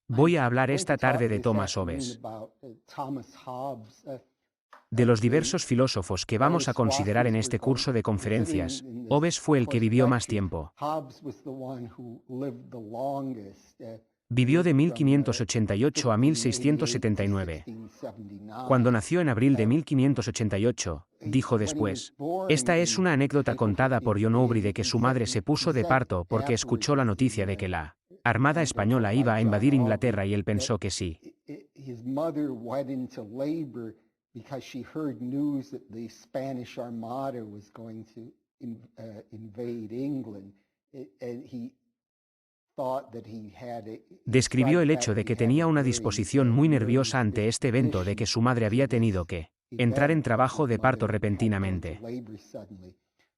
Voy a hablar esta tarde de Thomas Hobbes, de los diversos filósofos que vamos a considerar en este curso de conferencias. Hobbes fue el que vivió más tiempo. Vivió de 1588 a 1679. Cuando nació en abril de 1588, dijo después: "Esta es una anécdota contada por John Aubrey de que su madre se puso de parto porque escuchó la noticia de que la Armada española iba a invadir Inglaterra y él pensó que sí. Describió el hecho de que tenía una disposición muy nerviosa ante este evento de que su madre había tenido que entrar en trabajo de parto repentinamente.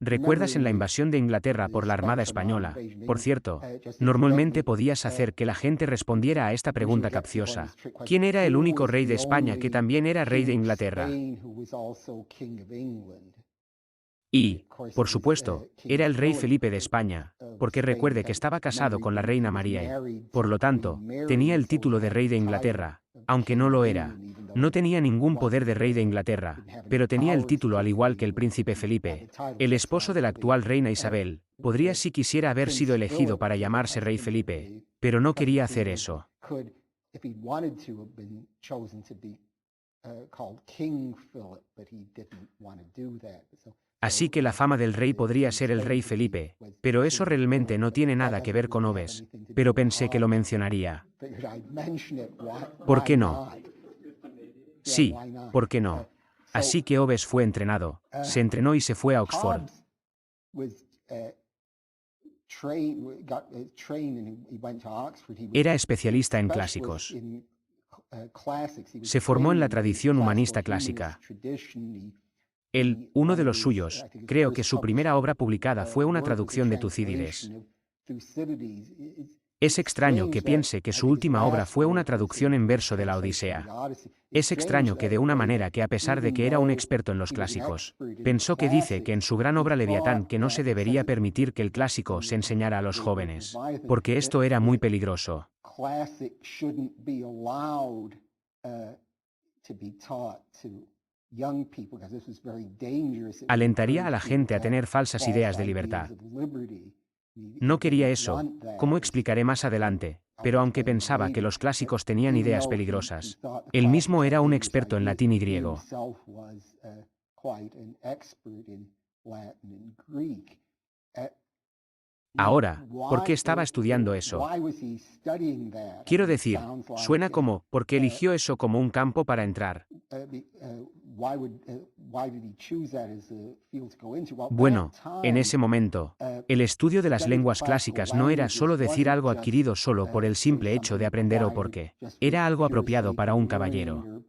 ¿Recuerdas en la invasión de Inglaterra por la Armada Española? Por cierto, normalmente podías hacer que la gente respondiera a esta pregunta capciosa: ¿quién era el único rey de España que también era rey de Inglaterra? Y, por supuesto, era el rey Felipe de España, porque recuerde que estaba casado con la reina María y, por lo tanto, tenía el título de rey de Inglaterra, aunque no lo era. No tenía ningún poder de rey de Inglaterra, pero tenía el título al igual que el príncipe Felipe, el esposo de la actual reina Isabel. Podría si quisiera haber sido elegido para llamarse rey Felipe, pero no quería hacer eso. Así que la fama del rey podría ser el rey Felipe, pero eso realmente no tiene nada que ver con Hobbes, pero pensé que lo mencionaría. ¿Por qué no? Sí, ¿por qué no? Así que Hobbes fue entrenado, se entrenó y se fue a Oxford. Era especialista en clásicos. Se formó en la tradición humanista clásica. Uno de los suyos, creo que su primera obra publicada fue una traducción de Tucídides. Es extraño que piense que su última obra fue una traducción en verso de la Odisea. Es extraño que de una manera que a pesar de que era un experto en los clásicos, pensó que dice que en su gran obra Leviatán que no se debería permitir que el clásico se enseñara a los jóvenes, porque esto era muy peligroso. Alentaría a la gente a tener falsas ideas de libertad. No quería eso, como explicaré más adelante, pero aunque pensaba que los clásicos tenían ideas peligrosas, él mismo era un experto en latín y griego. Ahora, ¿por qué estaba estudiando eso? Quiero decir, suena como, ¿por qué eligió eso como un campo para entrar? Bueno, en ese momento, el estudio de las lenguas clásicas no era solo decir algo adquirido solo por el simple hecho de aprender o porque era algo apropiado para un caballero.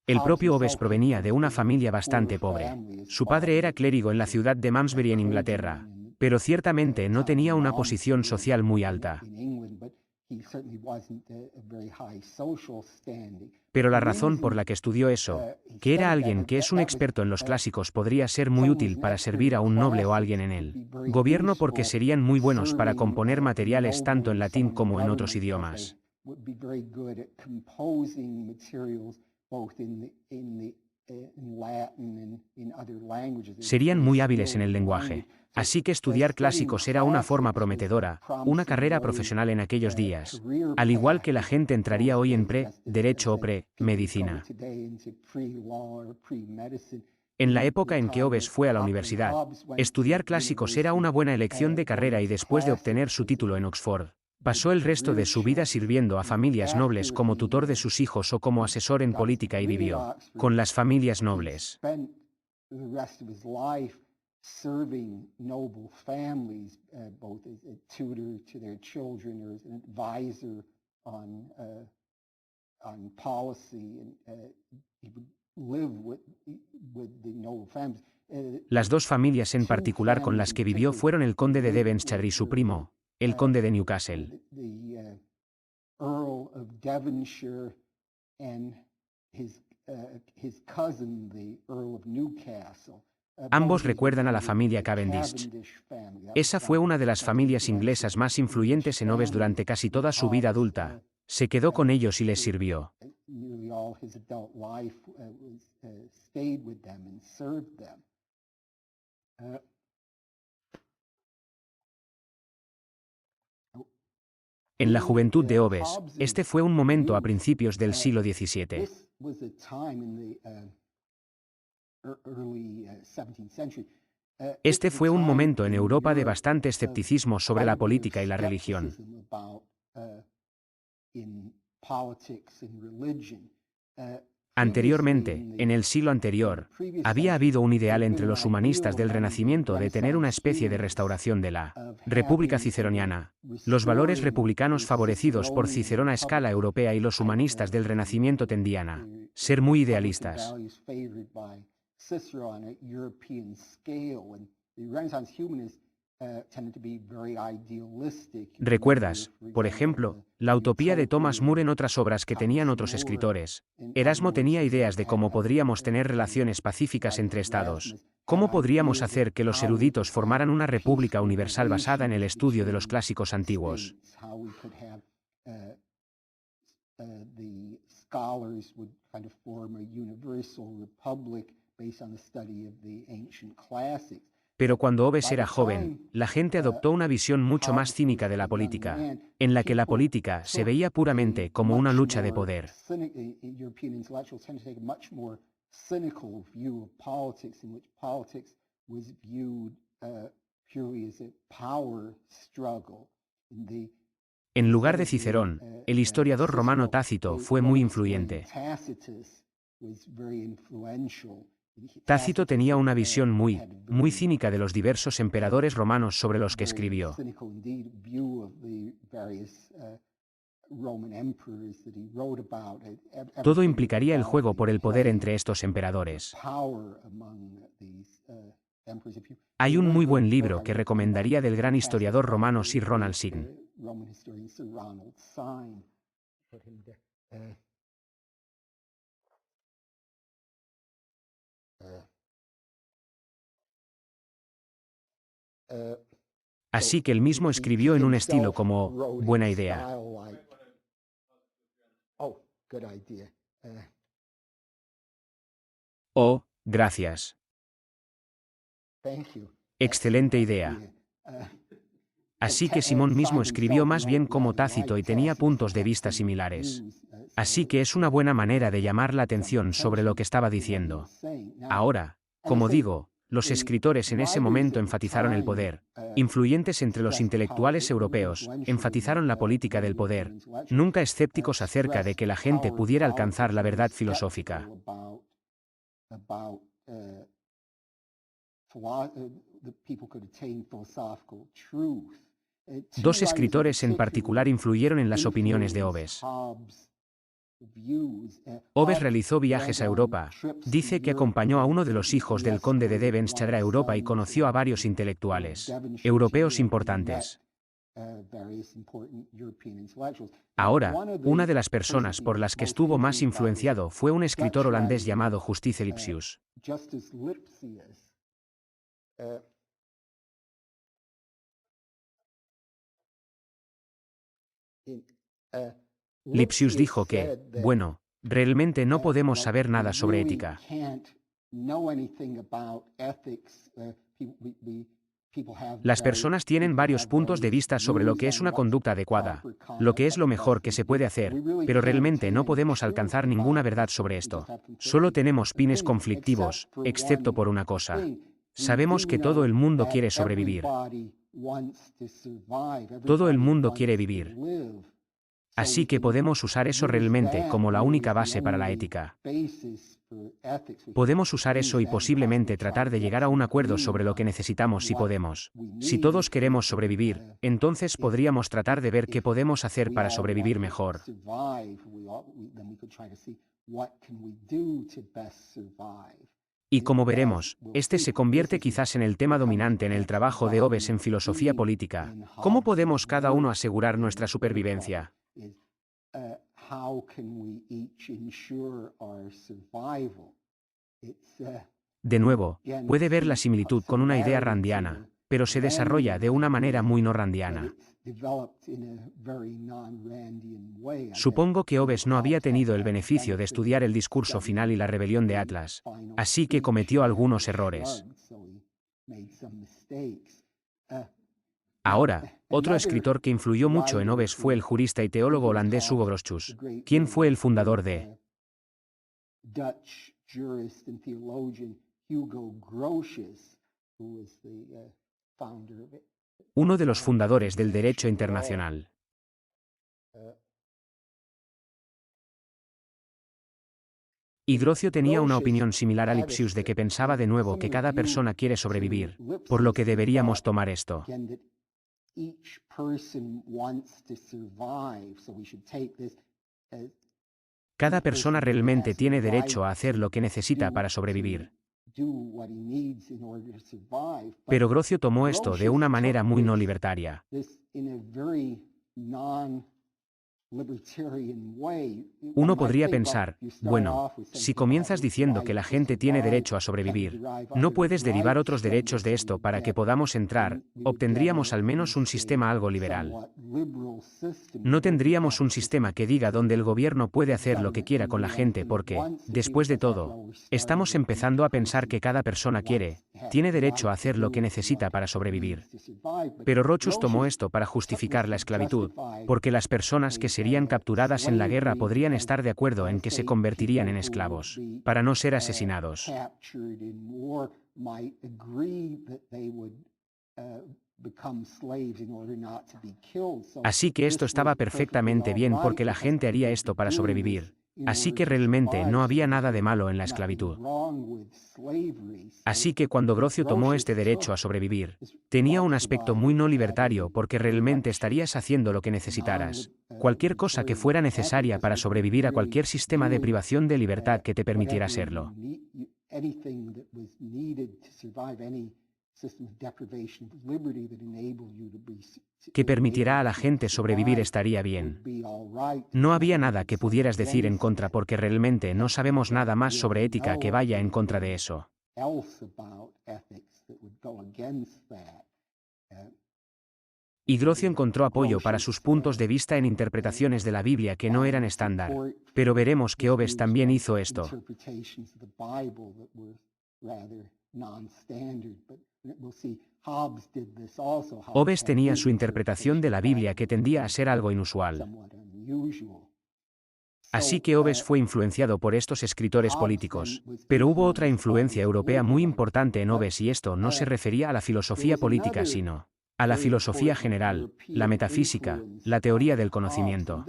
El propio Hobbes provenía de una familia bastante pobre. Su padre era clérigo en la ciudad de Malmesbury en Inglaterra, pero ciertamente no tenía una posición social muy alta. Pero la razón por la que estudió eso, que era alguien que es un experto en los clásicos, podría ser muy útil para servir a un noble o alguien en el gobierno porque serían muy buenos para componer materiales tanto en latín como en otros idiomas. Serían muy hábiles en el lenguaje. Así que estudiar clásicos era una forma prometedora, una carrera profesional en aquellos días, al igual que la gente entraría hoy en derecho o medicina. En la época en que Hobbes fue a la universidad, estudiar clásicos era una buena elección de carrera y después de obtener su título en Oxford, pasó el resto de su vida sirviendo a familias nobles como tutor de sus hijos o como asesor en política y vivió con las familias nobles. Las dos familias en particular con las que vivió fueron el conde de Devonshire y su primo, el conde de Newcastle. Ambos recuerdan a la familia Cavendish. Esa fue una de las familias inglesas más influyentes en Oves durante casi toda su vida adulta. Se quedó con ellos y les sirvió. En la juventud de Oves, este fue un momento a principios del siglo XVII. Este fue un momento en Europa de bastante escepticismo sobre la política y la religión. Anteriormente, en el siglo anterior, había habido un ideal entre los humanistas del Renacimiento de tener una especie de restauración de la República Ciceroniana. Los valores republicanos favorecidos por Cicerón a escala europea y los humanistas del Renacimiento tendían a ser muy idealistas. ¿Recuerdas, por ejemplo, la utopía de Thomas More en otras obras que tenían otros escritores? Erasmo tenía ideas de cómo podríamos tener relaciones pacíficas entre estados. ¿Cómo podríamos hacer que los eruditos formaran una república universal basada en el estudio de los clásicos antiguos? Pero cuando Oves era joven, la gente adoptó una visión mucho más cínica de la política, en la que la política se veía puramente como una lucha de poder. En lugar de Cicerón, el historiador romano Tácito fue muy influyente. Tácito tenía una visión muy cínica de los diversos emperadores romanos sobre los que escribió. Todo implicaría el juego por el poder entre estos emperadores. Hay un muy buen libro que recomendaría del gran historiador romano Sir Ronald Syme. Así que él mismo escribió en un estilo como buena idea. Oh, gracias. Excelente idea. Así que Simón mismo escribió más bien como Tácito y tenía puntos de vista similares. Así que es una buena manera de llamar la atención sobre lo que estaba diciendo. Ahora, como digo, los escritores en ese momento enfatizaron el poder. Influyentes entre los intelectuales europeos, enfatizaron la política del poder, nunca escépticos acerca de que la gente pudiera alcanzar la verdad filosófica. Dos escritores en particular influyeron en las opiniones de Oves. Oves realizó viajes a Europa. Dice que acompañó a uno de los hijos del conde de Devonshire a Europa y conoció a varios intelectuales europeos importantes. Ahora, una de las personas por las que estuvo más influenciado fue un escritor holandés llamado Justice Lipsius. Lipsius dijo que, bueno, realmente no podemos saber nada sobre ética. Las personas tienen varios puntos de vista sobre lo que es una conducta adecuada, lo que es lo mejor que se puede hacer, pero realmente no podemos alcanzar ninguna verdad sobre esto. Solo tenemos pines conflictivos, excepto por una cosa. Sabemos que todo el mundo quiere sobrevivir. Todo el mundo quiere vivir. Así que podemos usar eso realmente como la única base para la ética. Podemos usar eso y posiblemente tratar de llegar a un acuerdo sobre lo que necesitamos si podemos. Si todos queremos sobrevivir, entonces podríamos tratar de ver qué podemos hacer para sobrevivir mejor. Y como veremos, este se convierte quizás en el tema dominante en el trabajo de Oves en filosofía política. ¿Cómo podemos cada uno asegurar nuestra supervivencia? De nuevo, puede ver la similitud con una idea randiana, pero se desarrolla de una manera muy no randiana. Supongo que Hobbes no había tenido el beneficio de estudiar el discurso final y la rebelión de Atlas, así que cometió algunos errores. Ahora, otro escritor que influyó mucho en Hobbes fue el jurista y teólogo holandés Hugo Grotius, quien fue el fundador de uno de los fundadores del derecho internacional. Y Grocio tenía una opinión similar a Lipsius de que pensaba de nuevo que cada persona quiere sobrevivir, por lo que deberíamos tomar esto. Cada persona realmente tiene derecho a hacer lo que necesita para sobrevivir. Pero Grocio tomó esto de una manera muy no libertaria. Uno podría pensar, bueno, si comienzas diciendo que la gente tiene derecho a sobrevivir, no puedes derivar otros derechos de esto para que podamos entrar, obtendríamos al menos un sistema algo liberal. No tendríamos un sistema que diga donde el gobierno puede hacer lo que quiera con la gente porque, después de todo, estamos empezando a pensar que cada persona tiene derecho a hacer lo que necesita para sobrevivir. Pero Grotius tomó esto para justificar la esclavitud, porque las personas que serían capturadas en la guerra podrían estar de acuerdo en que se convertirían en esclavos, para no ser asesinados. Así que esto estaba perfectamente bien porque la gente haría esto para sobrevivir. Así que realmente no había nada de malo en la esclavitud. Así que cuando Grocio tomó este derecho a sobrevivir, tenía un aspecto muy no libertario porque realmente estarías haciendo lo que necesitaras, cualquier cosa que fuera necesaria para sobrevivir a cualquier sistema de privación de libertad que te permitiera serlo. Que permitirá a la gente sobrevivir estaría bien. No había nada que pudieras decir en contra porque realmente no sabemos nada más sobre ética que vaya en contra de eso. Y Grocio encontró apoyo para sus puntos de vista en interpretaciones de la Biblia que no eran estándar, pero veremos que Hobbes también hizo esto. Hobbes tenía su interpretación de la Biblia que tendía a ser algo inusual. Así que Hobbes fue influenciado por estos escritores políticos, pero hubo otra influencia europea muy importante en Hobbes y esto no se refería a la filosofía política sino a la filosofía general, la metafísica, la teoría del conocimiento.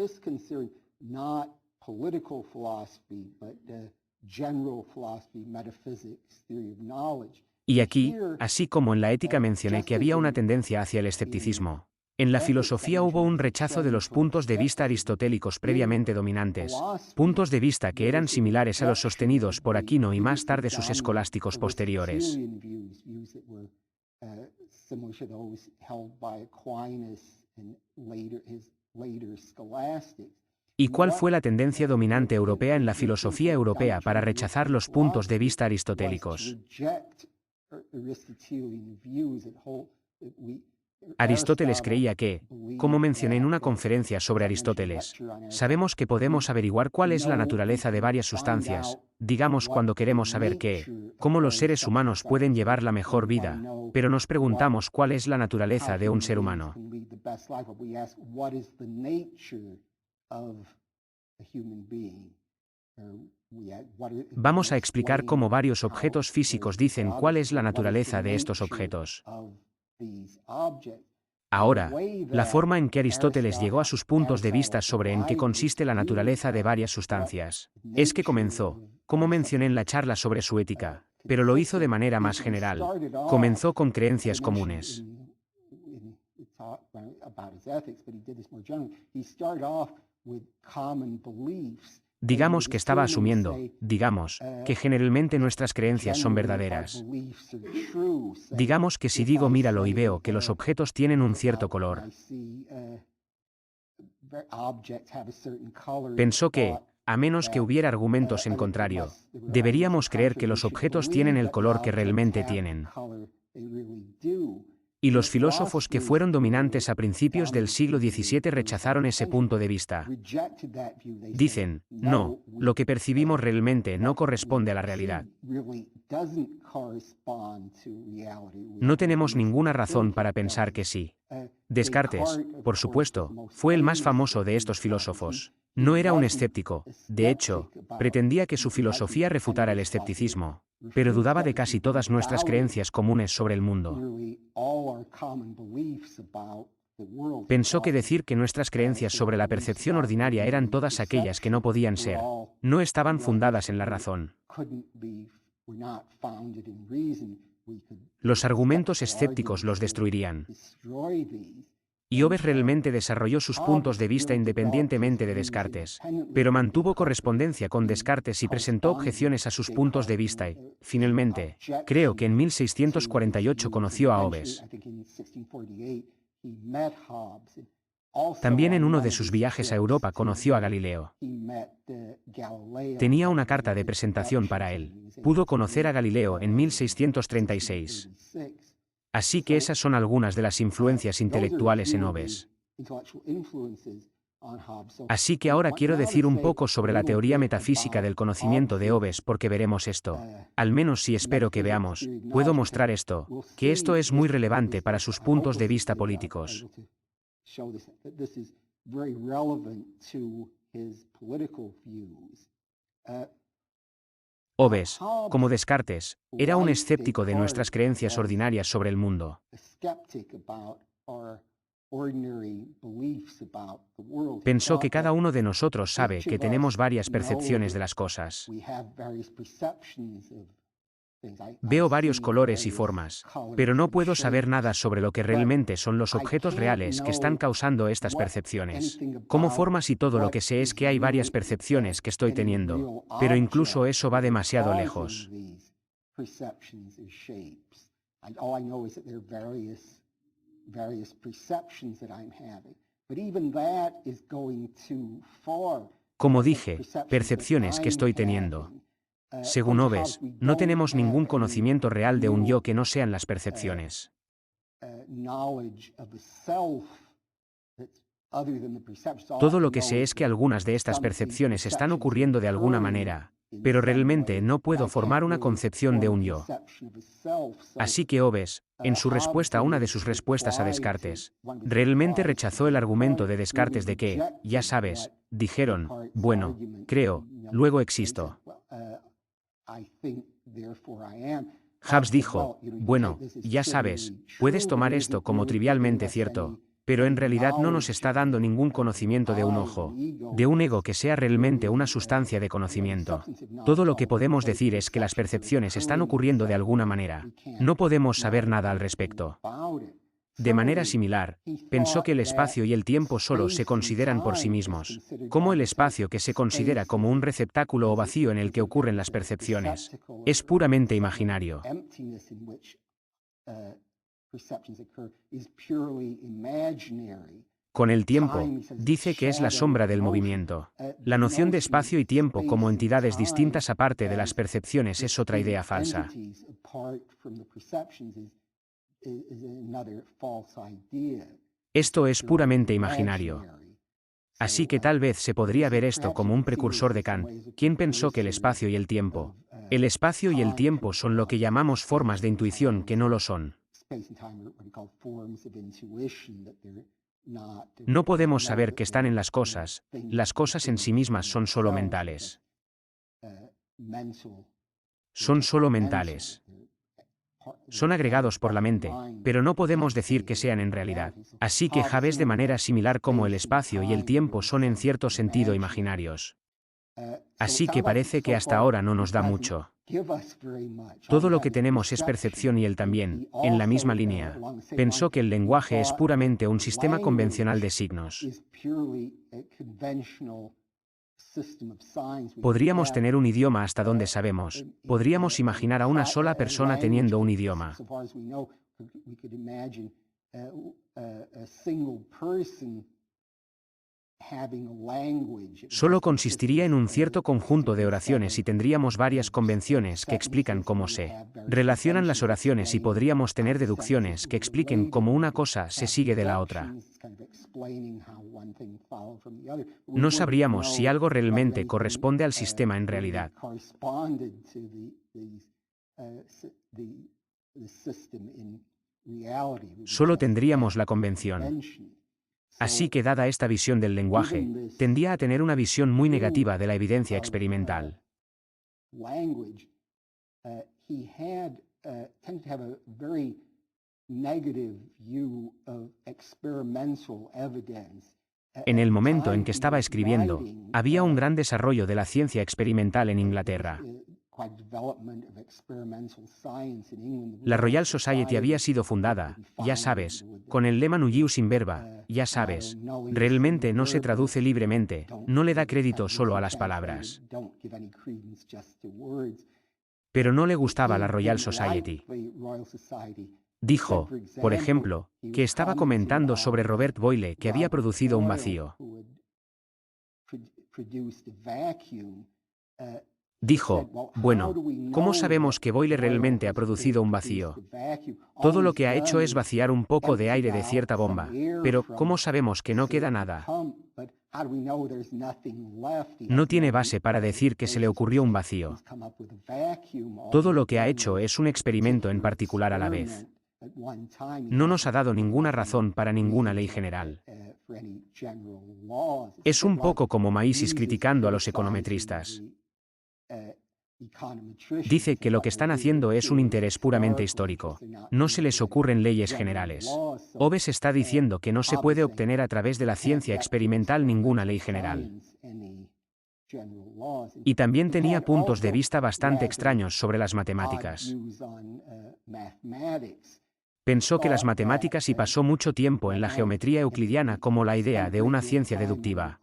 Y aquí, así como en la ética mencioné que había una tendencia hacia el escepticismo, en la filosofía hubo un rechazo de los puntos de vista aristotélicos previamente dominantes, puntos de vista que eran similares a los sostenidos por Aquino y más tarde sus escolásticos posteriores. ¿Y cuál fue la tendencia dominante europea en la filosofía europea para rechazar los puntos de vista aristotélicos? Aristóteles creía que, como mencioné en una conferencia sobre Aristóteles, sabemos que podemos averiguar cuál es la naturaleza de varias sustancias, digamos cuando queremos saber cómo los seres humanos pueden llevar la mejor vida, pero nos preguntamos cuál es la naturaleza de un ser humano. Vamos a explicar cómo varios objetos físicos dicen cuál es la naturaleza de estos objetos. Ahora, la forma en que Aristóteles llegó a sus puntos de vista sobre en qué consiste la naturaleza de varias sustancias, es que comenzó, como mencioné en la charla sobre su ética, pero lo hizo de manera más general. Comenzó con creencias comunes. Digamos que estaba asumiendo, que generalmente nuestras creencias son verdaderas. Digamos que si digo míralo y veo que los objetos tienen un cierto color. Pensó que, a menos que hubiera argumentos en contrario. Deberíamos creer que los objetos tienen el color que realmente tienen. Y los filósofos que fueron dominantes a principios del siglo XVII rechazaron ese punto de vista. Dicen, no, lo que percibimos realmente no corresponde a la realidad. No tenemos ninguna razón para pensar que sí. Descartes, por supuesto, fue el más famoso de estos filósofos. No era un escéptico, de hecho, pretendía que su filosofía refutara el escepticismo, pero dudaba de casi todas nuestras creencias comunes sobre el mundo. Pensó que decir que nuestras creencias sobre la percepción ordinaria eran todas aquellas que no podían ser, no estaban fundadas en la razón. Los argumentos escépticos los destruirían. Y Hobbes realmente desarrolló sus puntos de vista independientemente de Descartes, pero mantuvo correspondencia con Descartes y presentó objeciones a sus puntos de vista y, finalmente, creo que en 1648 conoció a Hobbes. También en uno de sus viajes a Europa conoció a Galileo. Tenía una carta de presentación para él. Pudo conocer a Galileo en 1636. Así que esas son algunas de las influencias intelectuales en Hobbes. Así que ahora quiero decir un poco sobre la teoría metafísica del conocimiento de Hobbes porque veremos esto. Al menos si espero que veamos, puedo mostrar esto, que esto es muy relevante para sus puntos de vista políticos. Hobbes, como Descartes, era un escéptico de nuestras creencias ordinarias sobre el mundo. Pensó que cada uno de nosotros sabe que tenemos varias percepciones de las cosas. Veo varios colores y formas, pero no puedo saber nada sobre lo que realmente son los objetos reales que están causando estas percepciones. Como formas y todo lo que sé es que hay varias percepciones que estoy teniendo, pero incluso eso va demasiado lejos. Como dije, percepciones que estoy teniendo. Según Hobbes, no tenemos ningún conocimiento real de un yo que no sean las percepciones. Todo lo que sé es que algunas de estas percepciones están ocurriendo de alguna manera, pero realmente no puedo formar una concepción de un yo. Así que Hobbes, en su respuesta a una de sus respuestas a Descartes, realmente rechazó el argumento de Descartes de que, ya sabes, dijeron, bueno, creo, luego existo. Hobbes dijo, bueno, ya sabes, puedes tomar esto como trivialmente cierto, pero en realidad no nos está dando ningún conocimiento de un ojo, de un ego que sea realmente una sustancia de conocimiento. Todo lo que podemos decir es que las percepciones están ocurriendo de alguna manera. No podemos saber nada al respecto. De manera similar, pensó que el espacio y el tiempo solo se consideran por sí mismos, como el espacio que se considera como un receptáculo o vacío en el que ocurren las percepciones. Es puramente imaginario. Con el tiempo, dice que es la sombra del movimiento. La noción de espacio y tiempo como entidades distintas aparte de las percepciones es otra idea falsa. Esto es puramente imaginario. Así que tal vez se podría ver esto como un precursor de Kant, quien pensó que el espacio y el tiempo son lo que llamamos formas de intuición que no lo son. No podemos saber que están en las cosas en sí mismas son solo mentales. Son solo mentales. Son agregados por la mente, pero no podemos decir que sean en realidad. Así que Hobbes de manera similar como el espacio y el tiempo son en cierto sentido imaginarios. Así que parece que hasta ahora no nos da mucho. Todo lo que tenemos es percepción y él también, en la misma línea, pensó que el lenguaje es puramente un sistema convencional de signos. Podríamos tener un idioma hasta donde sabemos. Podríamos imaginar a una sola persona teniendo un idioma. Solo consistiría en un cierto conjunto de oraciones y tendríamos varias convenciones que explican cómo se relacionan las oraciones y podríamos tener deducciones que expliquen cómo una cosa se sigue de la otra. No sabríamos si algo realmente corresponde al sistema en realidad. Solo tendríamos la convención. Así que, dada esta visión del lenguaje, tendía a tener una visión muy negativa de la evidencia experimental. En el momento en que estaba escribiendo, había un gran desarrollo de la ciencia experimental en Inglaterra. La Royal Society había sido fundada, ya sabes, con el lema Nullius in verba, ya sabes. Realmente no se traduce libremente, no le da crédito solo a las palabras. Pero no le gustaba la Royal Society. Dijo, por ejemplo, que estaba comentando sobre Robert Boyle que había producido un vacío. Dijo, bueno, ¿cómo sabemos que Boyle realmente ha producido un vacío? Todo lo que ha hecho es vaciar un poco de aire de cierta bomba, pero ¿cómo sabemos que no queda nada? No tiene base para decir que se le ocurrió un vacío. Todo lo que ha hecho es un experimento en particular a la vez. No nos ha dado ninguna razón para ninguna ley general. Es un poco como Maísis criticando a los econometristas. Dice que lo que están haciendo es un interés puramente histórico. No se les ocurren leyes generales. Hobbes está diciendo que no se puede obtener a través de la ciencia experimental ninguna ley general. Y también tenía puntos de vista bastante extraños sobre las matemáticas. Pensó que las matemáticas y pasó mucho tiempo en la geometría euclidiana como la idea de una ciencia deductiva.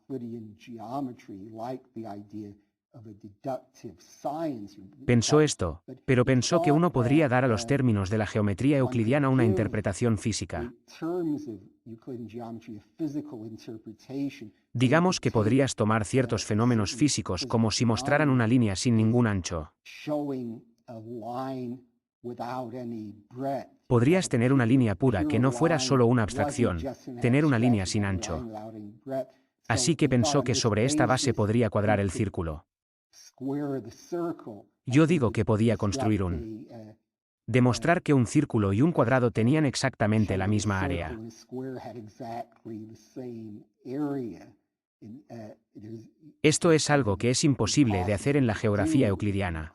Pensó esto, pero pensó que uno podría dar a los términos de la geometría euclidiana una interpretación física. Digamos que podrías tomar ciertos fenómenos físicos como si mostraran una línea sin ningún ancho. Podrías tener una línea pura que no fuera solo una abstracción, tener una línea sin ancho. Así que pensó que sobre esta base podría cuadrar el círculo. Yo digo que podía construir demostrar que un círculo y un cuadrado tenían exactamente la misma área. Esto es algo que es imposible de hacer en la geografía euclidiana.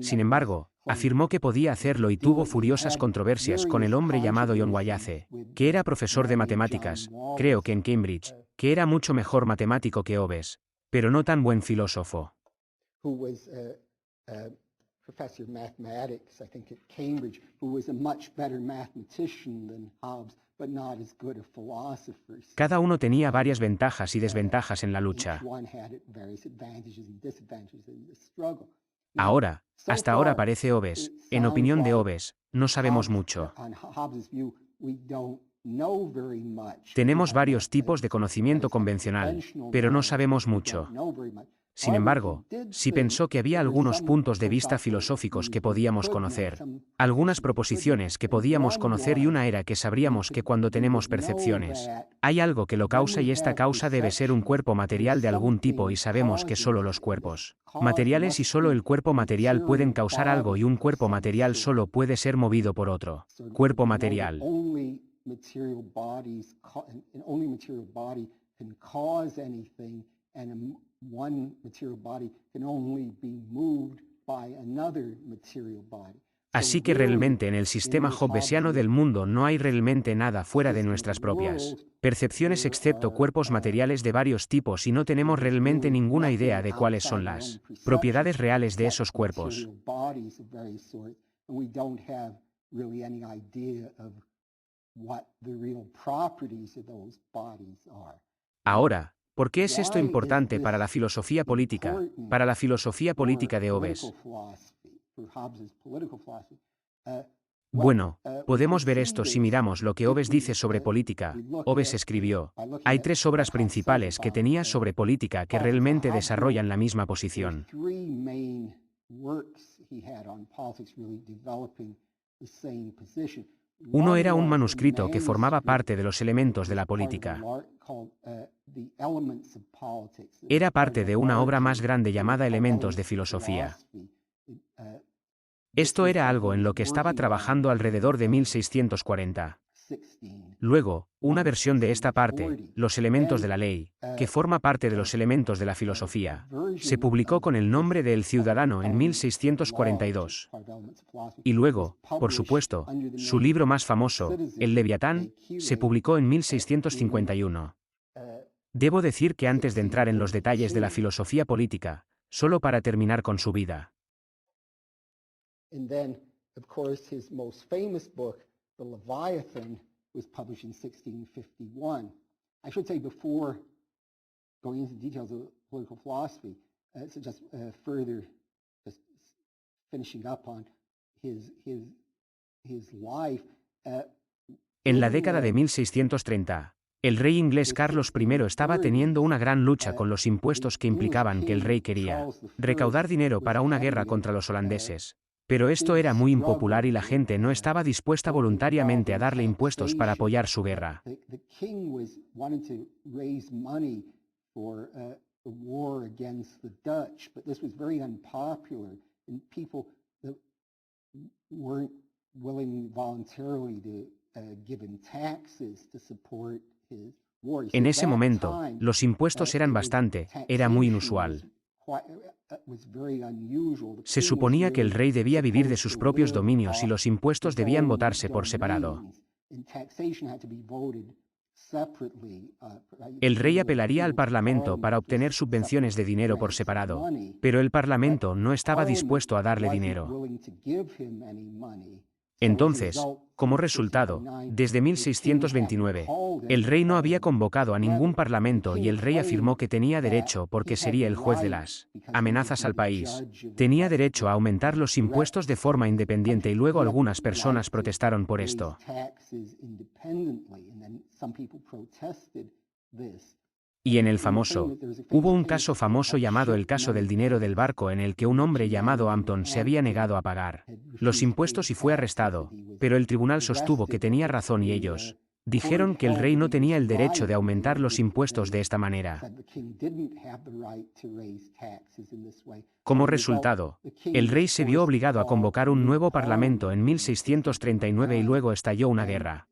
Sin embargo, afirmó que podía hacerlo y tuvo furiosas controversias con el hombre llamado John Wyatt, que era profesor de matemáticas, creo que en Cambridge, que era mucho mejor matemático que Hobbes, pero no tan buen filósofo. Professor of mathematics, I think at Cambridge, who was a much better mathematician than Hobbes, but not as good a philosopher. Cada uno tenía varias ventajas y desventajas en la lucha. Ahora, hasta ahora parece Hobbes. En opinión de Hobbes, no sabemos mucho. Tenemos varios tipos de conocimiento convencional, pero no sabemos mucho. Sin embargo, sí pensó que había algunos puntos de vista filosóficos que podíamos conocer, algunas proposiciones que podíamos conocer y una era que sabríamos que cuando tenemos percepciones, hay algo que lo causa y esta causa debe ser un cuerpo material de algún tipo y sabemos que solo los cuerpos materiales y solo el cuerpo material pueden causar algo y un cuerpo material solo puede ser movido por otro cuerpo material. Así que realmente en el sistema hobbesiano del mundo no hay realmente nada fuera de nuestras propias percepciones excepto cuerpos materiales de varios tipos y no tenemos realmente ninguna idea de cuáles son las propiedades reales de esos cuerpos. Ahora, ¿por qué es esto importante para la filosofía política, para la filosofía política de Hobbes? Bueno, podemos ver esto si miramos lo que Hobbes dice sobre política. Hobbes escribió: hay tres obras principales que tenía sobre política que realmente desarrollan la misma posición. Uno era un manuscrito que formaba parte de los elementos de la política. Era parte de una obra más grande llamada Elementos de Filosofía. Esto era algo en lo que estaba trabajando alrededor de 1640. Luego, una versión de esta parte, Los elementos de la ley, que forma parte de los elementos de la filosofía, se publicó con el nombre de El Ciudadano en 1642. Y luego, por supuesto, su libro más famoso, El Leviatán, se publicó en 1651. Debo decir que antes de entrar en los detalles de la filosofía política, solo para terminar con su vida. And then, of course, his most famous book, The Leviathan, was published in 1651. I should say, before going into details of political philosophy, so just further, just finishing up on his life. En la década de 1630, el rey inglés Carlos I estaba teniendo una gran lucha con los impuestos que implicaban que el rey quería recaudar dinero para una guerra contra los holandeses. Pero esto era muy impopular y la gente no estaba dispuesta voluntariamente a darle impuestos para apoyar su guerra. En ese momento, los impuestos eran era muy inusual. Se suponía que el rey debía vivir de sus propios dominios y los impuestos debían votarse por separado. El rey apelaría al Parlamento para obtener subvenciones de dinero por separado, pero el Parlamento no estaba dispuesto a darle dinero. Entonces, como resultado, desde 1629, el rey no había convocado a ningún parlamento y el rey afirmó que tenía derecho, porque sería el juez de las amenazas al país, tenía derecho a aumentar los impuestos de forma independiente y luego algunas personas protestaron por esto. Y en el hubo un caso famoso llamado el caso del dinero del barco en el que un hombre llamado Hampton se había negado a pagar los impuestos y fue arrestado, pero el tribunal sostuvo que tenía razón y ellos dijeron que el rey no tenía el derecho de aumentar los impuestos de esta manera. Como resultado, el rey se vio obligado a convocar un nuevo parlamento en 1639 y luego estalló una guerra.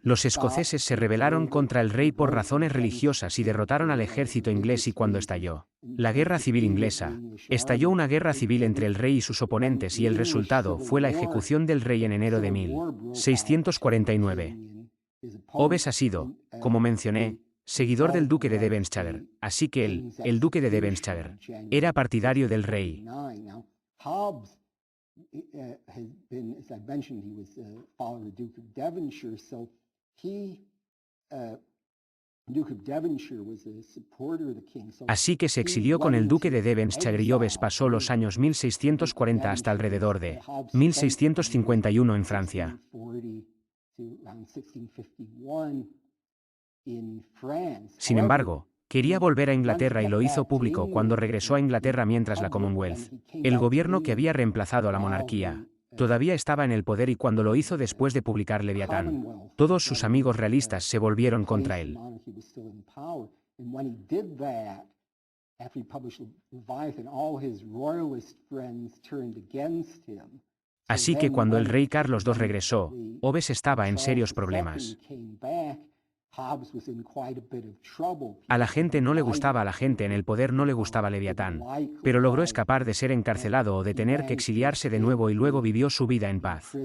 Los escoceses se rebelaron contra el rey por razones religiosas y derrotaron al ejército inglés y cuando estalló la Guerra Civil Inglesa, estalló una guerra civil entre el rey y sus oponentes y el resultado fue la ejecución del rey en enero de 1649. Hobbes ha sido, como mencioné, seguidor del duque de Devonshire, así que el duque de Devonshire, era partidario del rey. As I mentioned, he was a follower of the Duke of Devonshire, so Duke of Devonshire was a supporter of the king. Así que se exilió con el duque de Devonshire y Hobbes pasó los años 1640 hasta alrededor de 1651 en Francia. Sin embargo, quería volver a Inglaterra y lo hizo público cuando regresó a Inglaterra mientras la Commonwealth, el gobierno que había reemplazado a la monarquía, todavía estaba en el poder y cuando lo hizo después de publicar Leviatán, todos sus amigos realistas se volvieron contra él. Así que cuando el rey Carlos II regresó, Hobbes estaba en serios problemas. A la gente no le gustaba, a la gente en el poder no le gustaba Leviatán, pero logró escapar de ser encarcelado o de tener que exiliarse de nuevo y luego vivió su vida en paz.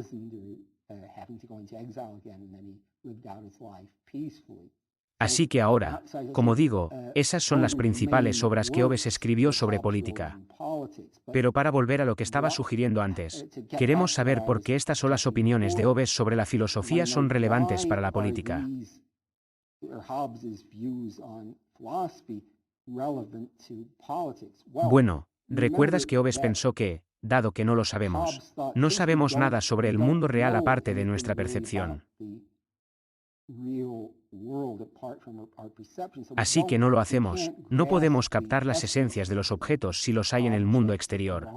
Así que ahora, como digo, esas son las principales obras que Hobbes escribió sobre política. Pero para volver a lo que estaba sugiriendo antes, queremos saber por qué estas son las opiniones de Hobbes sobre la filosofía son relevantes para la política. Bueno, ¿Recuerdas que Hobbes pensó que, dado que no lo sabemos, no sabemos nada sobre el mundo real aparte de nuestra percepción? Así que no lo hacemos, no podemos captar las esencias de los objetos si los hay en el mundo exterior.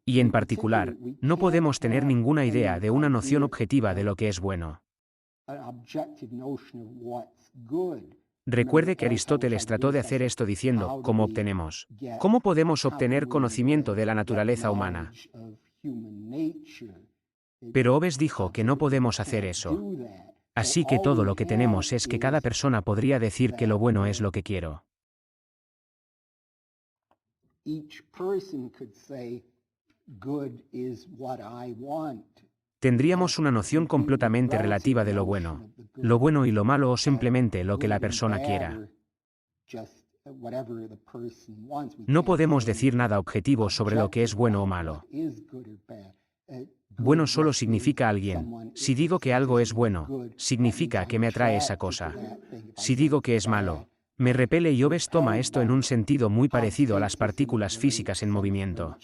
Y en particular, no podemos tener ninguna idea de una noción objetiva de lo que es bueno. Recuerde que Aristóteles trató de hacer esto diciendo, ¿cómo obtenemos? ¿Cómo podemos obtener conocimiento de la naturaleza humana? Pero Hobbes dijo que no podemos hacer eso. Así que todo lo que tenemos es que cada persona podría decir que lo bueno es lo que quiero. Tendríamos una noción completamente relativa de lo bueno y lo malo o simplemente lo que la persona quiera. No podemos decir nada objetivo sobre lo que es bueno o malo. Bueno solo significa alguien. Si digo que algo es bueno, significa que me atrae esa cosa. Si digo que es malo, me repele y Hobbes toma esto en un sentido muy parecido a las partículas físicas en movimiento.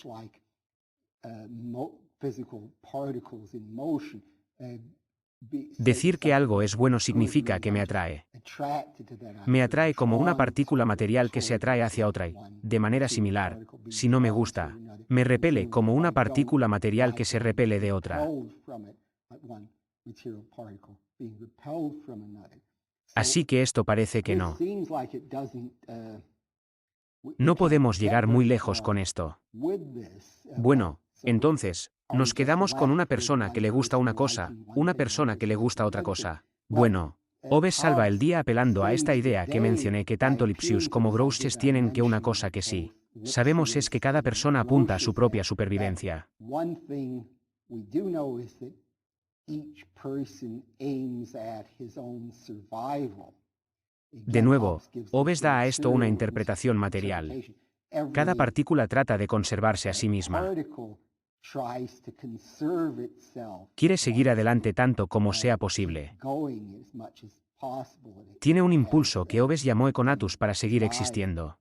Decir que algo es bueno significa que me atrae. Me atrae como una partícula material que se atrae hacia otra y, de manera similar, si no me gusta, me repele como una partícula material que se repele de otra. Así que esto parece que no. No podemos llegar muy lejos con esto. Bueno, entonces, nos quedamos con una persona que le gusta una cosa, una persona que le gusta otra cosa. Bueno, Hobbes salva el día apelando a esta idea que mencioné que tanto Lipsius como Grouches tienen que una cosa que sí sabemos es que cada persona apunta a su propia supervivencia. De nuevo, Hobbes da a esto una interpretación material. Cada partícula trata de conservarse a sí misma. Quiere seguir adelante tanto como sea posible. Tiene un impulso que Hobbes llamó econatus para seguir existiendo.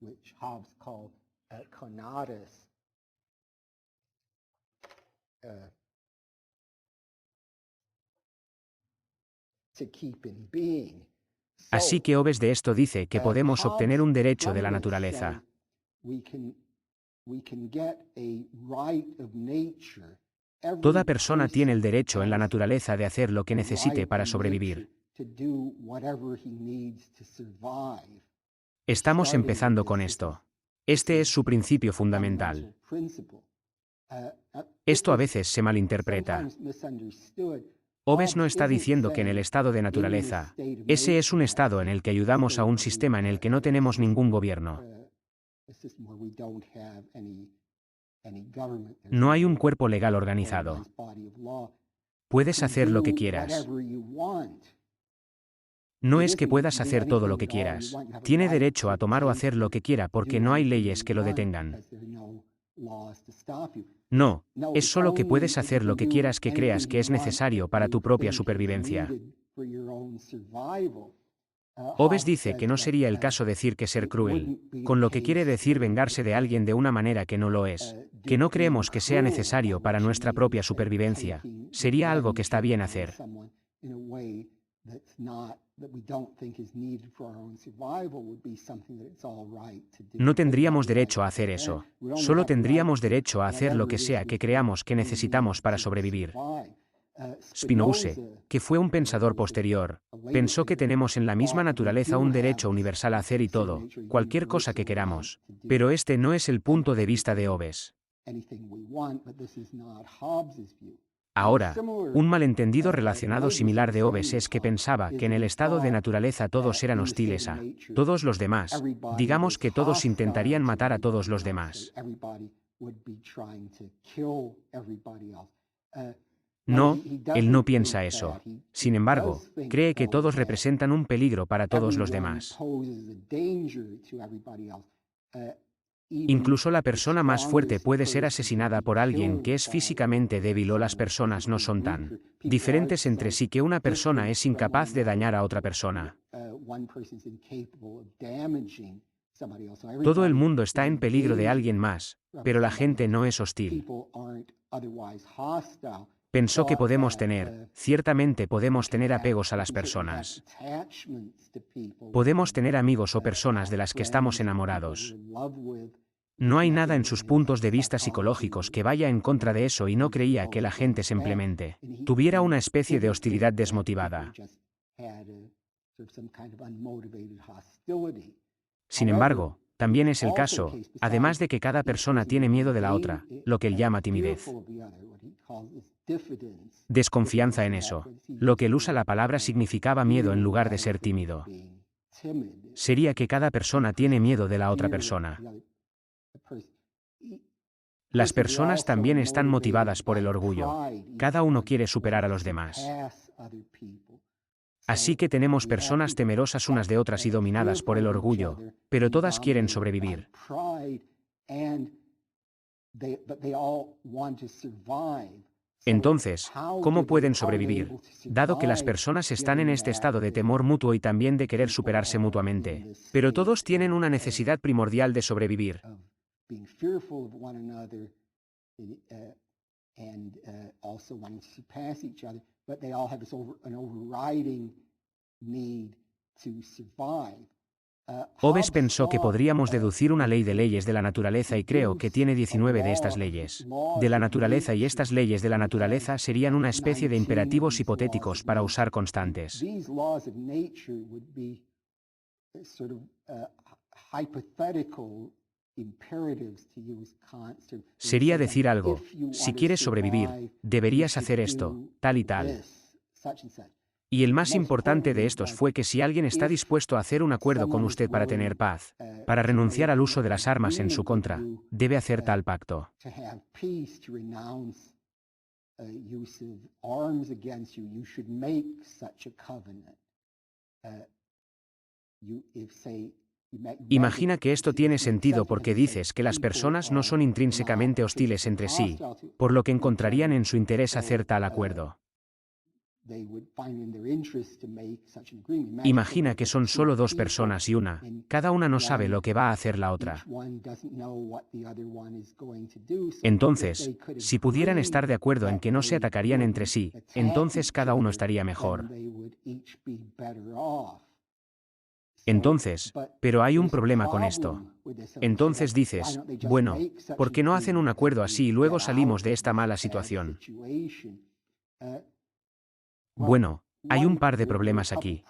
Así que Hobbes de esto dice que podemos obtener un derecho de la naturaleza. Toda persona tiene el derecho en la naturaleza de hacer lo que necesite para sobrevivir. Estamos empezando con esto. Este es su principio fundamental. Esto a veces se malinterpreta. Hobbes no está diciendo que en el estado de naturaleza, ese es un estado en el que ayudamos a un sistema en el que no tenemos ningún gobierno. No hay un cuerpo legal organizado. Puedes hacer lo que quieras. No es que puedas hacer todo lo que quieras. Tiene derecho a tomar o hacer lo que quiera porque no hay leyes que lo detengan. No, es solo que puedes hacer lo que quieras que creas que es necesario para tu propia supervivencia. Hobbes dice que no sería el caso decir que ser cruel, con lo que quiere decir vengarse de alguien de una manera que no lo es, que no creemos que sea necesario para nuestra propia supervivencia, sería algo que está bien hacer. No tendríamos derecho a hacer eso, solo tendríamos derecho a hacer lo que sea que creamos que necesitamos para sobrevivir. Spinoza, que fue un pensador posterior, pensó que tenemos en la misma naturaleza un derecho universal a hacer y todo, cualquier cosa que queramos, pero este no es el punto de vista de Hobbes. Ahora, un malentendido relacionado similar de Hobbes es que pensaba que en el estado de naturaleza todos eran hostiles a todos los demás, digamos que todos intentarían matar a todos los demás. No, él no piensa eso. Sin embargo, cree que todos representan un peligro para todos los demás. Incluso la persona más fuerte puede ser asesinada por alguien que es físicamente débil o las personas no son tan diferentes entre sí que una persona es incapaz de dañar a otra persona. Todo el mundo está en peligro de alguien más, pero la gente no es hostil. Pensó que ciertamente podemos tener apegos a las personas. Podemos tener amigos o personas de las que estamos enamorados. No hay nada en sus puntos de vista psicológicos que vaya en contra de eso y no creía que la gente simplemente tuviera una especie de hostilidad desmotivada. Sin embargo, también es el caso, además de que cada persona tiene miedo de la otra, lo que él llama timidez. Desconfianza en eso. Lo que él usa la palabra significaba miedo en lugar de ser tímido. Sería que cada persona tiene miedo de la otra persona. Las personas también están motivadas por el orgullo. Cada uno quiere superar a los demás. Así que tenemos personas temerosas unas de otras y dominadas por el orgullo, pero todas quieren sobrevivir. Entonces, ¿cómo pueden sobrevivir? Dado que las personas están en este estado de temor mutuo y también de querer superarse mutuamente, pero todos tienen una necesidad primordial de sobrevivir. Hobbes pensó que podríamos deducir una ley de leyes de la naturaleza y creo que tiene 19 de estas leyes de la naturaleza y estas leyes de la naturaleza serían una especie de imperativos hipotéticos para usar constantes. Sería decir algo, si quieres sobrevivir, deberías hacer esto, tal y tal. Y el más importante de estos fue que si alguien está dispuesto a hacer un acuerdo con usted para tener paz, para renunciar al uso de las armas en su contra, debe hacer tal pacto. Imagina que esto tiene sentido porque dices que las personas no son intrínsecamente hostiles entre sí, por lo que encontrarían en su interés hacer tal acuerdo. Imagina que son solo dos personas y cada una no sabe lo que va a hacer la otra. Entonces, si pudieran estar de acuerdo en que no se atacarían entre sí, entonces cada uno estaría mejor. Entonces, pero hay un problema con esto. Entonces dices, bueno, ¿por qué no hacen un acuerdo así y luego salimos de esta mala situación? Bueno, hay un par de problemas aquí.